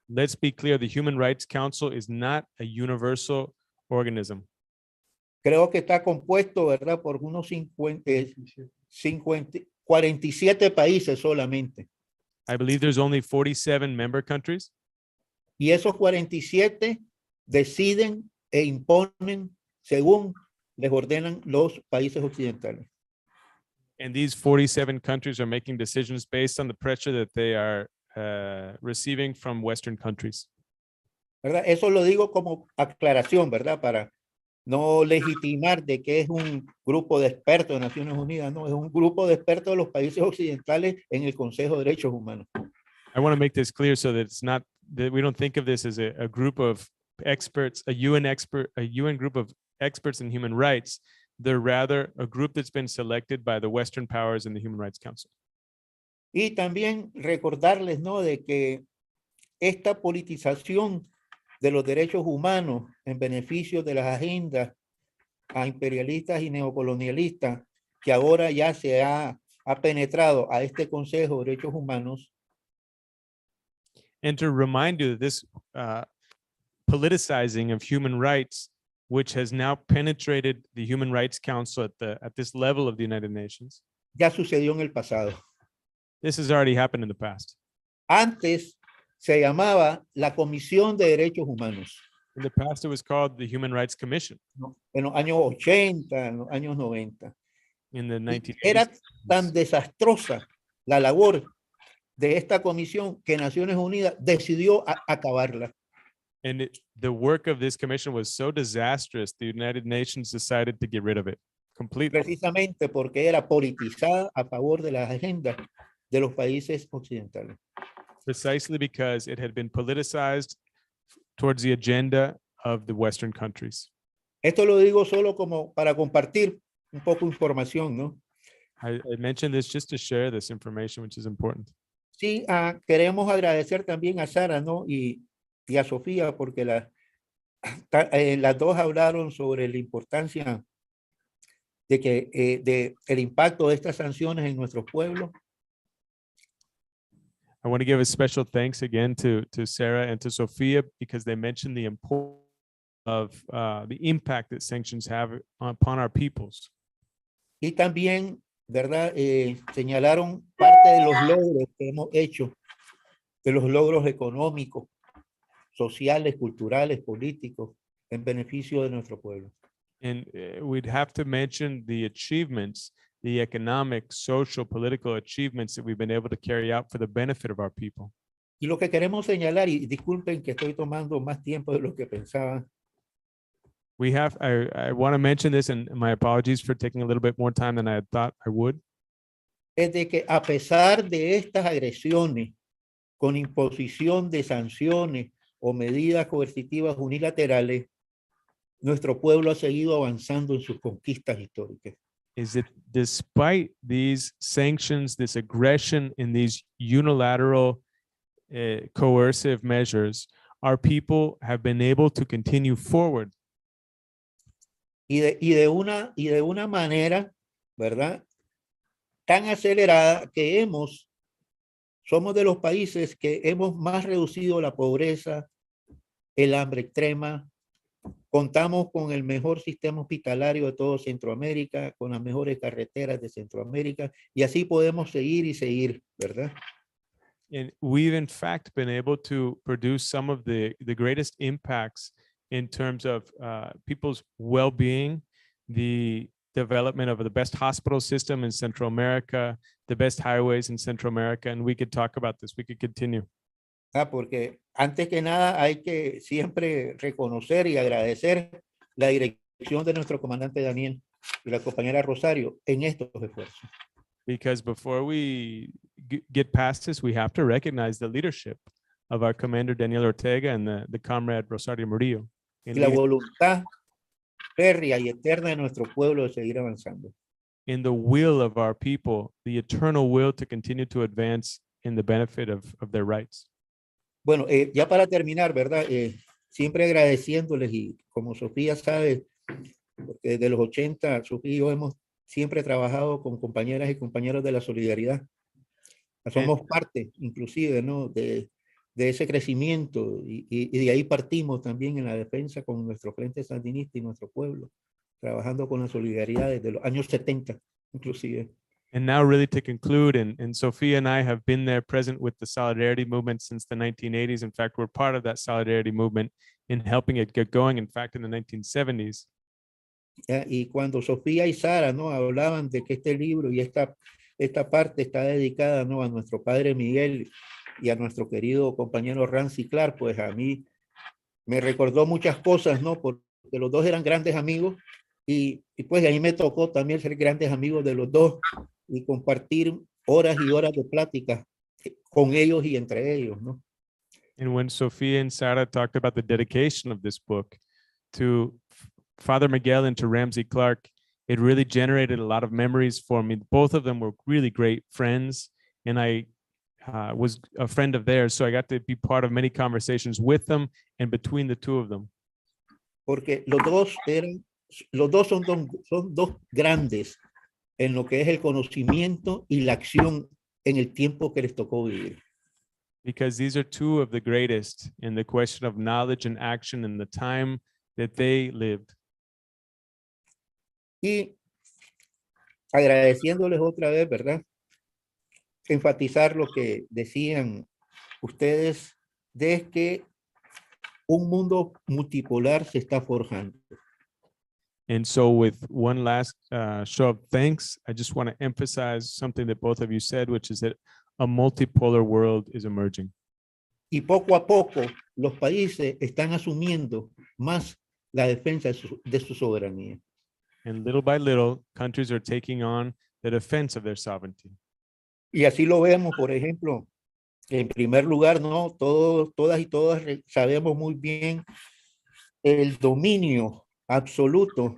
Let's be clear, the Human Rights Council is not a universal organism. Creo que está compuesto, ¿verdad?, por unos 47 países solamente. I believe there's only 47 member countries. Y esos 47 deciden e imponen según les ordenan los países occidentales. And these 47 countries are making decisions based on the pressure that they are receiving from Western countries. ¿Verdad? Eso lo digo como aclaración, ¿verdad? Para no legitimar de que es un grupo de expertos de Naciones Unidas, no, es un grupo de expertos de los países occidentales en el Consejo de Derechos Humanos. I want to make this clear so that it's not that we don't think of this as a group of experts, a UN group of experts in human rights. They're rather a group that's been selected by the Western powers in the Human Rights Council. Y también recordarles, ¿no?, de que esta politización de los derechos humanos en beneficio de las agendas imperialistas y neocolonialistas que ahora ya se ha penetrado a este Consejo de Derechos Humanos. And to remind you that this politicizing of human rights, which has now penetrated the Human Rights Council at this level of the United Nations. Ya sucedió en el pasado. This has already happened in the past. Antes se llamaba la Comisión de Derechos Humanos. In the past, it was called the Human Rights Commission. En los años 80, en los años 90. In the 1980s. Era tan desastrosa la labor de esta comisión que Naciones Unidas decidió acabarla. And the work of this commission was so disastrous, the United Nations decided to get rid of it completely. Precisamente porque era politizada a favor de las agendas de los países occidentales. Precisely because it had been politicized towards the agenda of the Western countries. Esto lo digo solo como para compartir un poco de información, ¿no? I mentioned this just to share this information, which is important. Sí, queremos agradecer también a Sara, ¿no? Y a Sofía, porque las dos hablaron sobre la importancia de que de el impacto de estas sanciones en nuestros pueblos. I want to give a special thanks again to Sarah and to Sophia because they mentioned the importance of the impact that sanctions have upon our peoples. Y también, ¿verdad? Señalaron parte de los logros que hemos hecho, de los logros económicos, sociales, culturales, políticos, en beneficio de nuestro pueblo. And we'd have to mention the achievements, the economic, social, political achievements that we've been able to carry out for the benefit of our people. Y lo que queremos señalar, y disculpen que estoy tomando más tiempo de lo que pensaba, I want to mention this, and my apologies for taking a little bit more time than I had thought I would. es de que a pesar de estas agresiones con imposición de sanciones o medidas coercitivas unilaterales, nuestro pueblo ha seguido avanzando en sus conquistas históricas. Is that despite these sanctions, this aggression, and these unilateral coercive measures, our people have been able to continue forward. Y de una manera, ¿verdad? Tan acelerada que somos de los países que hemos más reducido la pobreza, el hambre extrema. Contamos con el mejor sistema hospitalario de todo Centroamérica, con las mejores carreteras de Centroamérica, y así podemos seguir y seguir, ¿verdad? And we've in fact been able to produce some of the greatest impacts in terms of people's well-being, the development of the best hospital system in Central America, the best highways in Central America, and we could talk about this, we could continue. Porque antes que nada hay que siempre reconocer y agradecer la dirección de nuestro comandante Daniel y la compañera Rosario en estos esfuerzos. Because before we get past this, we have to recognize the leadership of our commander Daniel Ortega and the comrade Rosario Murillo. Y la voluntad férrea y eterna de nuestro pueblo de seguir avanzando. In the will of our people, the eternal will to continue to advance in the benefit of their rights. Bueno, ya para terminar, ¿verdad? Siempre agradeciéndoles, y como Sofía sabe, porque desde los 80, Sofía y yo hemos siempre trabajado con compañeras y compañeros de la solidaridad. Somos parte, inclusive, ¿no? De ese crecimiento, y de ahí partimos también en la defensa con nuestro Frente Sandinista y nuestro pueblo, trabajando con la solidaridad desde los años 70, inclusive. And now really to conclude, and Sophia and I have been there present with the Solidarity movement since the 1980s. In fact, we're part of that Solidarity movement in helping it get going, in fact, in the 1970s. Y cuando Sofía y Sara, ¿no? Hablaban de que este libro y esta parte está dedicada, ¿no? A nuestro padre Miguel y a nuestro querido compañero Rancy Clark, pues a mí me recordó muchas cosas, ¿no? Porque los dos eran grandes amigos, y pues a mí me tocó también ser grandes amigos de los dos y compartir horas y horas de plática con ellos y entre ellos, ¿no? And when Sophia and Sarah talked about the dedication of this book to Father Miguel and to Ramsey Clark, it really generated a lot of memories for me. Both of them were really great friends, and I was a friend of theirs, so I got to be part of many conversations with them and between the two of them. Porque los dos son dos grandes en lo que es el conocimiento y la acción en el tiempo que les tocó vivir. Because these are two of the greatest in the question of knowledge and action in the time that they lived. Y agradeciéndoles otra vez, ¿verdad? Enfatizar lo que decían ustedes de que un mundo multipolar se está forjando. And so with one last show of thanks, I just want to emphasize something that both of you said, which is that a multipolar world is emerging. Y poco a poco los países están asumiendo más la defensa de su soberanía. And little by little, countries are taking on the defense of their sovereignty. Y así lo vemos, por ejemplo, en primer lugar, ¿no? Todas y todas sabemos muy bien el dominio absoluto,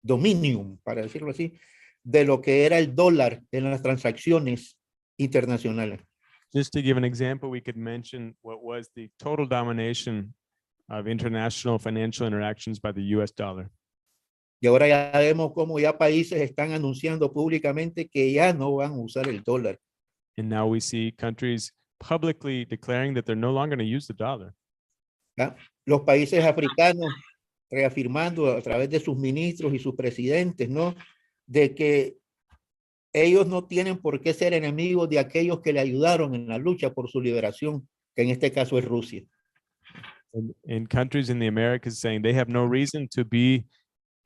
dominium, para decirlo así, de lo que era el dólar en las transacciones internacionales. Just to give an example, we could mention what was the total domination of international financial interactions by the US dollar. Y ahora ya vemos cómo ya países están anunciando públicamente que ya no van a usar el dólar. And now we see countries publicly declaring that they're no longer going to use the dollar. ¿Ya? Los países africanos reafirmando a través de sus ministros y sus presidentes, ¿no? De que ellos no tienen por qué ser enemigos de aquellos que le ayudaron en la lucha por su liberación, que en este caso es Rusia. And countries in the Americas saying they have no reason to be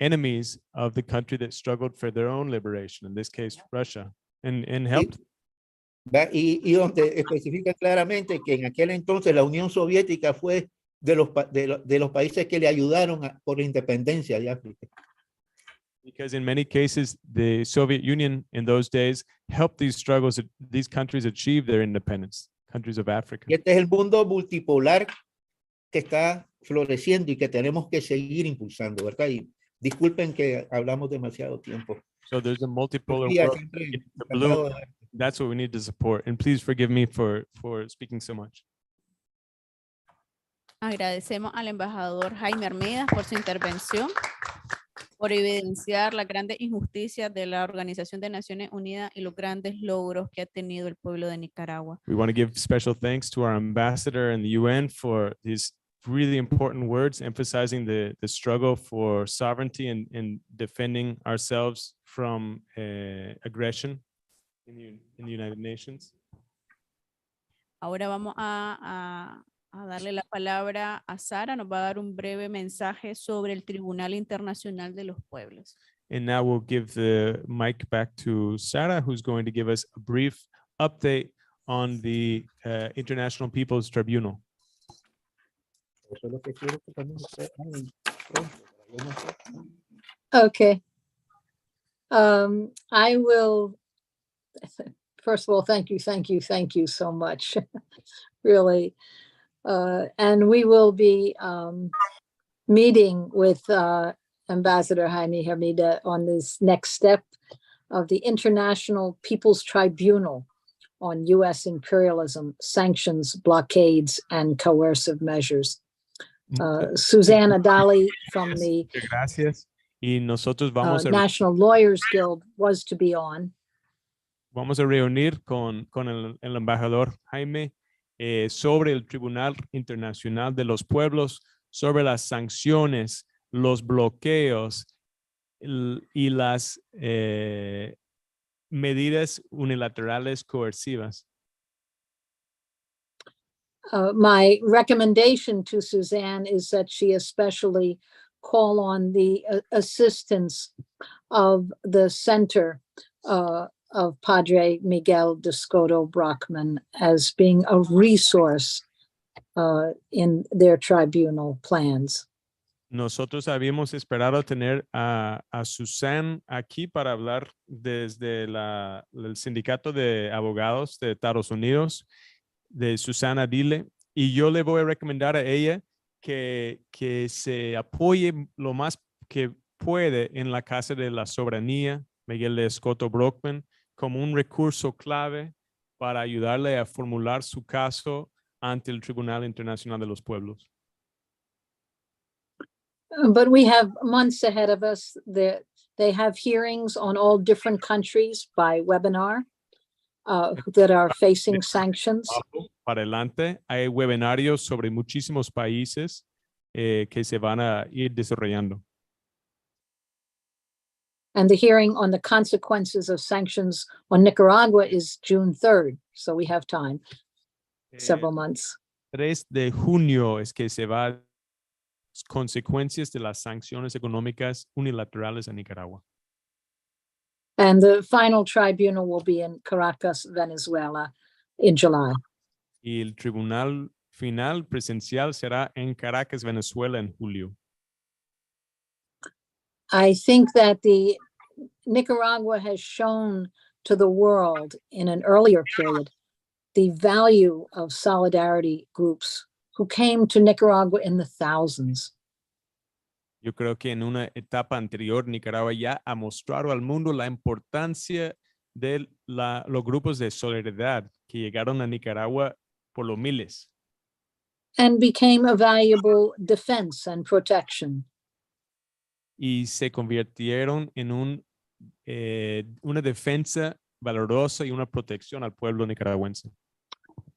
enemies of the country that struggled for their own liberation, in this case, Russia, and helped. Y donde especifica claramente que en aquel entonces la Unión Soviética fue de los países que le ayudaron por la independencia de África. Because in many cases, the Soviet Union in those days helped these struggles, these countries achieve their independence, countries of Africa. Y este es el mundo multipolar que está floreciendo y que tenemos que seguir impulsando, ¿verdad? Y disculpen que hablamos demasiado tiempo. So there's a multipolar Sofía, world. siempre in the encantado blue. de verte. That's what we need to support. And please forgive me for speaking so much. Agradecemos al embajador Jaime Armidas por su intervención, por evidenciar las grandes injusticias de la Organización de Naciones Unidas y los grandes logros que ha tenido el pueblo de Nicaragua. We want to give special thanks to our ambassador in the UN for these really important words, emphasizing the struggle for sovereignty and defending ourselves from aggression in the United Nations. Ahora vamos a darle la palabra a Sara, nos va a dar un breve mensaje sobre el Tribunal Internacional de los Pueblos. And now we'll give the mic back to Sarah, who's going to give us a brief update on the International People's Tribunal. Eso es lo que quiero que también ustedes hagan pronto, pero yo no sé. Okay. I will, first of all, thank you so much, really. And we will be meeting with Ambassador Jaime Hermida on this next step of the International People's Tribunal on U.S. imperialism, sanctions, blockades, and coercive measures. Susanna Dali from the Gracias. Y nosotros vamos National Lawyers Guild was to be on. Vamos a reunir con el embajador Jaime sobre el Tribunal Internacional de los Pueblos, sobre las sanciones, los bloqueos y las medidas unilaterales coercivas. My recommendation to Suzanne is that she especially call on the assistance of the Center of Padre Miguel de Scoto Brockman as being a resource in their tribunal plans. Nosotros habíamos esperado tener a Susan aquí para hablar desde el Sindicato de Abogados de Estados Unidos, de Susana Dile, y yo le voy a recomendar a ella que se apoye lo más que puede en la Casa de la Soberanía, Miguel de Scoto Brockman, como un recurso clave para ayudarle a formular su caso ante el Tribunal Internacional de los Pueblos. But we have months ahead of us. They have hearings on all different countries by webinar that are facing sanctions. Para adelante, hay webinarios sobre muchísimos países que se van a ir desarrollando. And the hearing on the consequences of sanctions on Nicaragua is June 3rd. So we have time, several months. 3 de junio es que se va las consecuencias de las sanciones económicas unilaterales a Nicaragua. And the final tribunal will be in Caracas, Venezuela in July. Y el tribunal final presencial será en Caracas, Venezuela, en julio. I think that the Nicaragua has shown to the world in an earlier period the value of solidarity groups who came to Nicaragua in the thousands. Yo creo que en una etapa anterior, Nicaragua ya ha mostrado al mundo la importancia de los grupos de solidaridad que llegaron a Nicaragua por los miles. And became a valuable defense and protection. Y se convirtieron en una defensa valorosa y una protección al pueblo nicaragüense.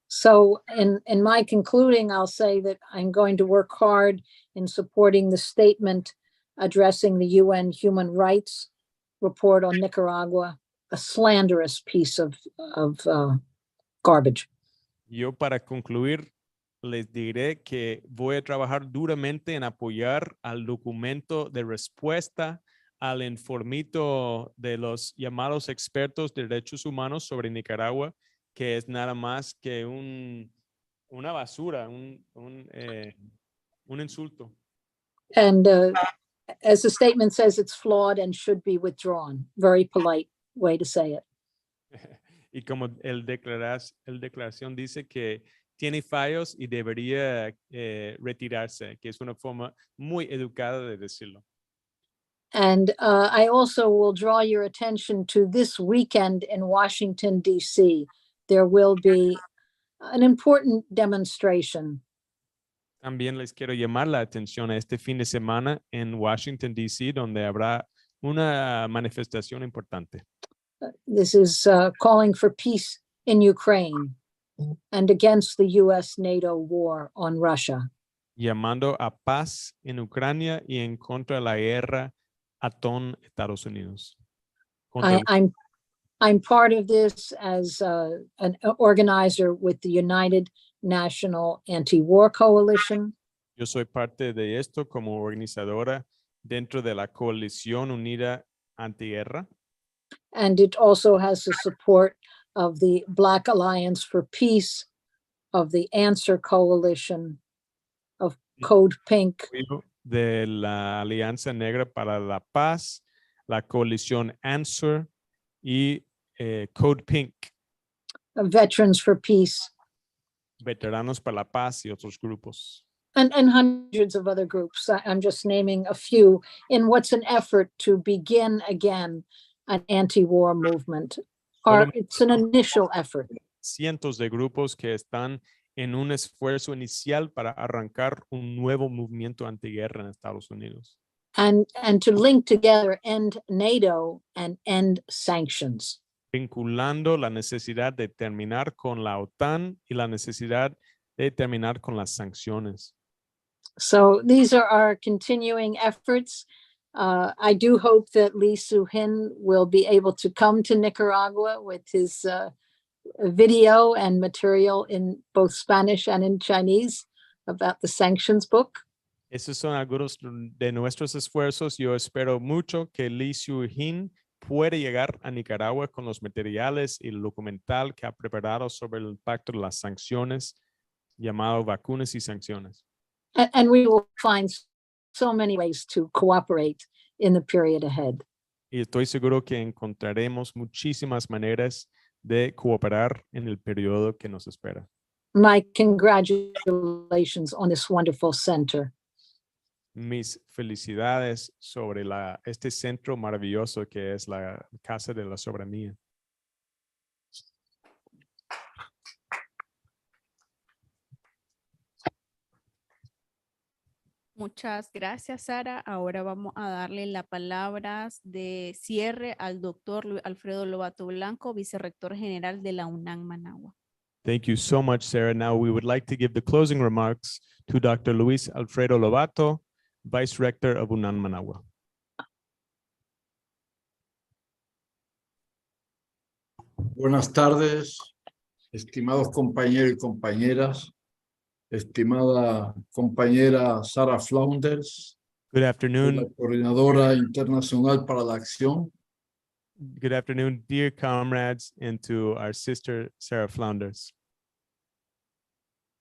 So in my concluding, I'll say that I'm going to work hard in supporting the statement addressing the UN Human Rights report on Nicaragua, a slanderous piece of garbage. Yo para concluir les diré que voy a trabajar duramente en apoyar al documento de respuesta al informito de los llamados expertos de derechos humanos sobre Nicaragua, que es nada más que una basura, un insulto. And as the statement says, it's flawed and should be withdrawn. Very polite way to say it. Y como el declaración dice que tiene fallos y debería retirarse, que es una forma muy educada de decirlo. And I also will draw your attention to this weekend in Washington, D.C. There will be an important demonstration. También les quiero llamar la atención a este fin de semana en Washington, D.C., donde habrá una manifestación importante. This is calling for peace in Ukraine and against the U.S.-NATO war on Russia. Llamando a paz en Ucrania y en contra de la guerra atón Estados Unidos. I'm part of this as an organizer with the United National Anti-War Coalition. Yo soy parte de esto como organizadora dentro de la Coalición Unida Antiguerra. And it also has the support of the Black Alliance for Peace, of the Answer Coalition, of Code Pink. De la Alianza Negra para la Paz, la Coalición Answer y Code Pink. Veterans for Peace. Veteranos para la Paz y otros grupos. And hundreds of other groups. I'm just naming a few in what's an effort to begin again an anti-war movement. It's an initial effort. Cientos de grupos que están en un esfuerzo inicial para arrancar un nuevo movimiento antiguerra en Estados Unidos. And to link together end NATO and end sanctions. Vinculando la necesidad de terminar con la OTAN y la necesidad de terminar con las sanciones. So these are our continuing efforts. I do hope that Lee Soo-hin will be able to come to Nicaragua with his video and material in both Spanish and in Chinese about the sanctions book. Esos son algunos de nuestros esfuerzos. Yo espero mucho que Lee Soo-hin pueda llegar a Nicaragua con los materiales y el documental que ha preparado sobre el impacto de las sanciones, llamado Vacunas y Sanciones. And we will find so many ways to cooperate in the period ahead. Y estoy seguro que encontraremos muchísimas maneras de cooperar en el periodo que nos espera. My congratulations on this wonderful center. Mis felicidades sobre este centro maravilloso que es la Casa de la Soberanía. Muchas gracias, Sara. Ahora vamos a darle las palabras de cierre al doctor Alfredo Lobato Blanco, vicerrector general de la UNAM Managua. Thank you so much, Sarah. Now we would like to give the closing remarks to Dr. Luis Alfredo Lobato, Vice Rector of UNAM Managua. Buenas tardes, estimados compañeros y compañeras, estimada compañera Sarah Flounders, Good la afternoon. coordinadora internacional para la acción. Good afternoon, dear comrades, and to our sister, Sarah Flounders.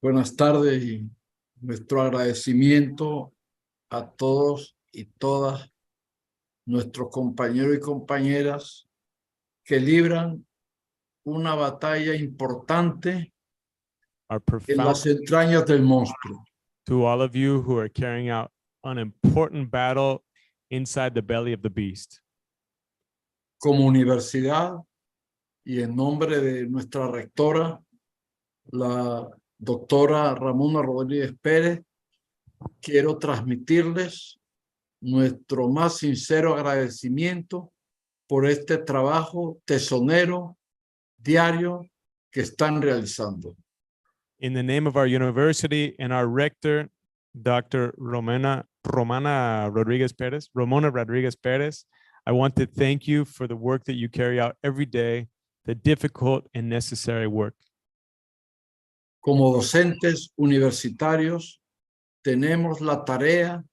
Buenas tardes y nuestro agradecimiento a todos y todas nuestros compañeros y compañeras que libran una batalla importante Our en profound las entrañas del monstruo. to all of you who are carrying out an important battle inside the belly of the beast. Como universidad y en nombre de nuestra rectora, la doctora Ramona Rodríguez Pérez, quiero transmitirles nuestro más sincero agradecimiento por este trabajo tesonero diario que están realizando. In the name of our university and our rector, Dr. Ramona Rodriguez Perez, I want to thank you for the work that you carry out every day, the difficult and necessary work. Como docentes universitarios, tenemos la tarea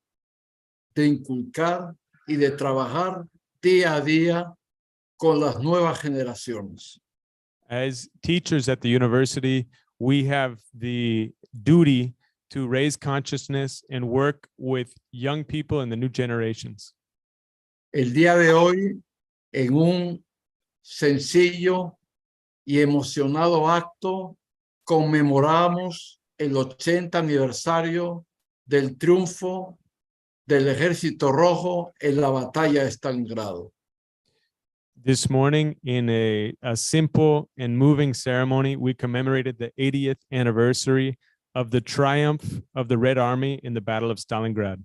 de inculcar y de trabajar día a día con las nuevas generaciones. As teachers at the university, we have the duty to raise consciousness and work with young people and the new generations. El día de hoy, en un sencillo y emocionado acto, conmemoramos el 80 aniversario del triunfo del Ejército Rojo en la batalla de Stalingrado. This morning, in a simple and moving ceremony, we commemorated the 80th anniversary of the triumph of the Red Army in the Battle of Stalingrad.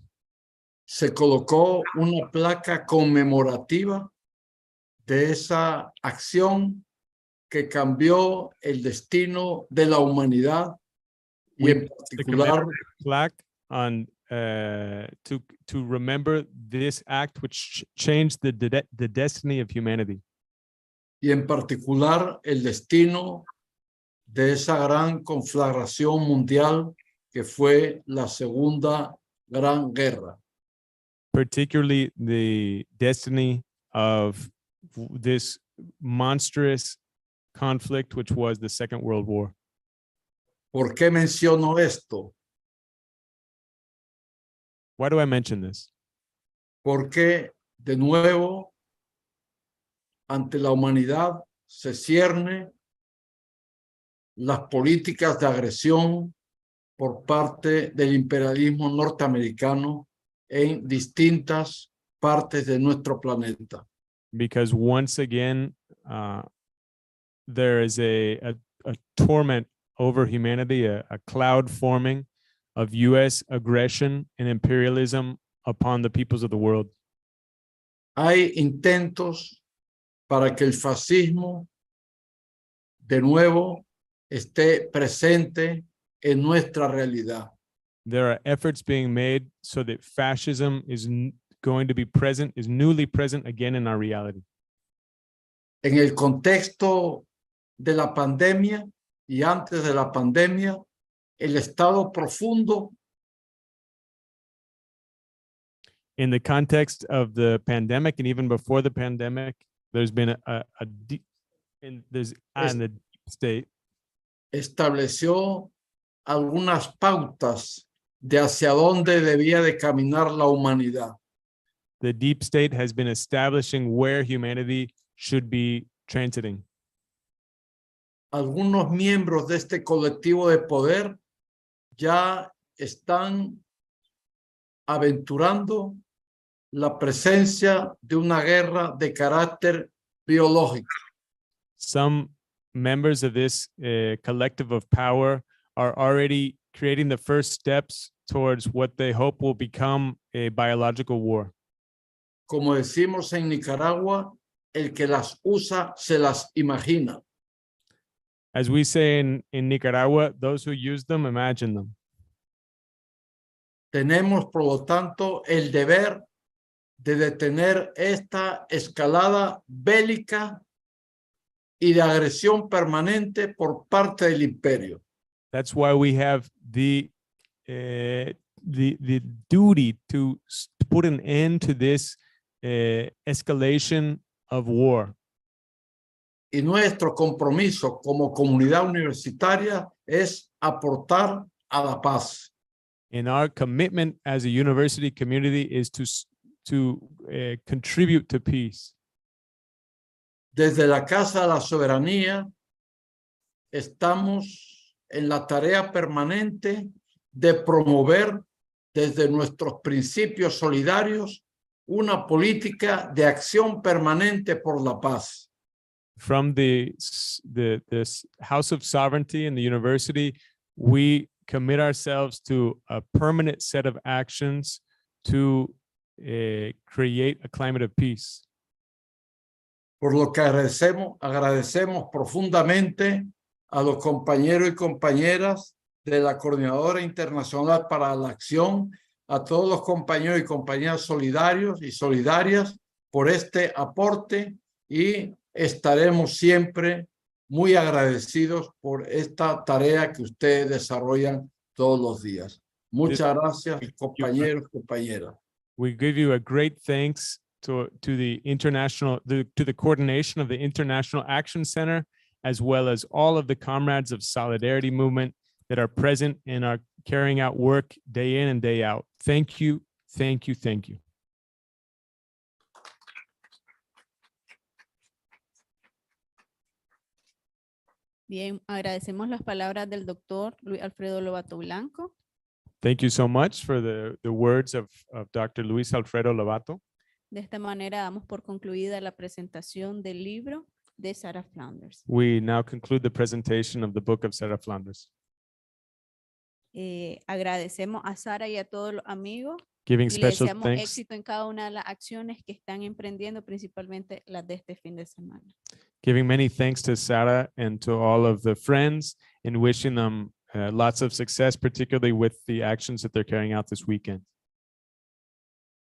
Se colocó una placa conmemorativa de esa acción que cambió el destino de la humanidad y en particular Plaque on to remember this act which changed the destiny of humanity. y en particular el destino de esa gran conflagración mundial que fue la Segunda Gran Guerra. Particularly the destiny of this monstrous conflict, which was the Second World War. ¿Por qué menciono esto? Why do I mention this? Porque de nuevo ante la humanidad se cierne las políticas de agresión por parte del imperialismo norteamericano en distintas partes de nuestro planeta. Because once again, there is a torment over humanity, a cloud forming of US aggression and imperialism upon the peoples of the world. Hay intentos para que el fascismo de nuevo esté presente en nuestra realidad. There are efforts being made so that fascism is going to be present, is newly present again in our reality. En el contexto de la pandemia y antes de la pandemia, el estado profundo In the context of the pandemic and even before the pandemic, there's been in the deep state estableció algunas pautas de hacia dónde debía de caminar la humanidad. the deep state has been establishing where humanity should be transiting. Algunos miembros de este colectivo de poder ya están aventurando la presencia de una guerra de carácter biológico. Some members of this collective of power are already creating the first steps towards what they hope will become a biological war. Como decimos en Nicaragua, el que las usa se las imagina. As we say in Nicaragua, those who use them, imagine them. Tenemos, por lo tanto, el deber de detener esta escalada bélica y de agresión permanente por parte del imperio. That's why we have the duty to put an end to this escalation of war. Y nuestro compromiso como comunidad universitaria es aportar a la paz. And our commitment as a university community is to contribute to peace. Desde la Casa de la Soberanía estamos en la tarea permanente de promover desde nuestros principios solidarios una política de acción permanente por la paz. From this House of Sovereignty in the university, we commit ourselves to a permanent set of actions to create a climate of peace. Por lo que agradecemos profundamente a los compañeros y compañeras de la Coordinadora Internacional para la Acción, a todos los compañeros y compañeras solidarios y solidarias por este aporte, y estaremos siempre muy agradecidos por esta tarea que ustedes desarrollan todos los días. Muchas gracias, compañeros y compañeras. We give you a great thanks to the coordination of the International Action Center, as well as all of the comrades of Solidarity Movement that are present and are carrying out work day in and day out. Thank you, thank you, thank you. Bien, agradecemos las palabras del doctor Luis Alfredo Lobato Blanco. Thank you so much for the words of Dr. Luis Alfredo Lobato. De esta manera damos por concluida la presentación del libro de Sarah Flanders. We now conclude the presentation of the book of Sarah Flanders. Agradecemos a Sara y a todos los amigos Giving y le special deseamos thanks, éxito en cada una de las acciones que están emprendiendo, principalmente las de este fin de semana. giving many thanks to Sarah and to all of the friends, and wishing them lots of success, particularly with the actions that they're carrying out this weekend.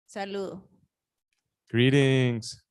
Saludos. Greetings.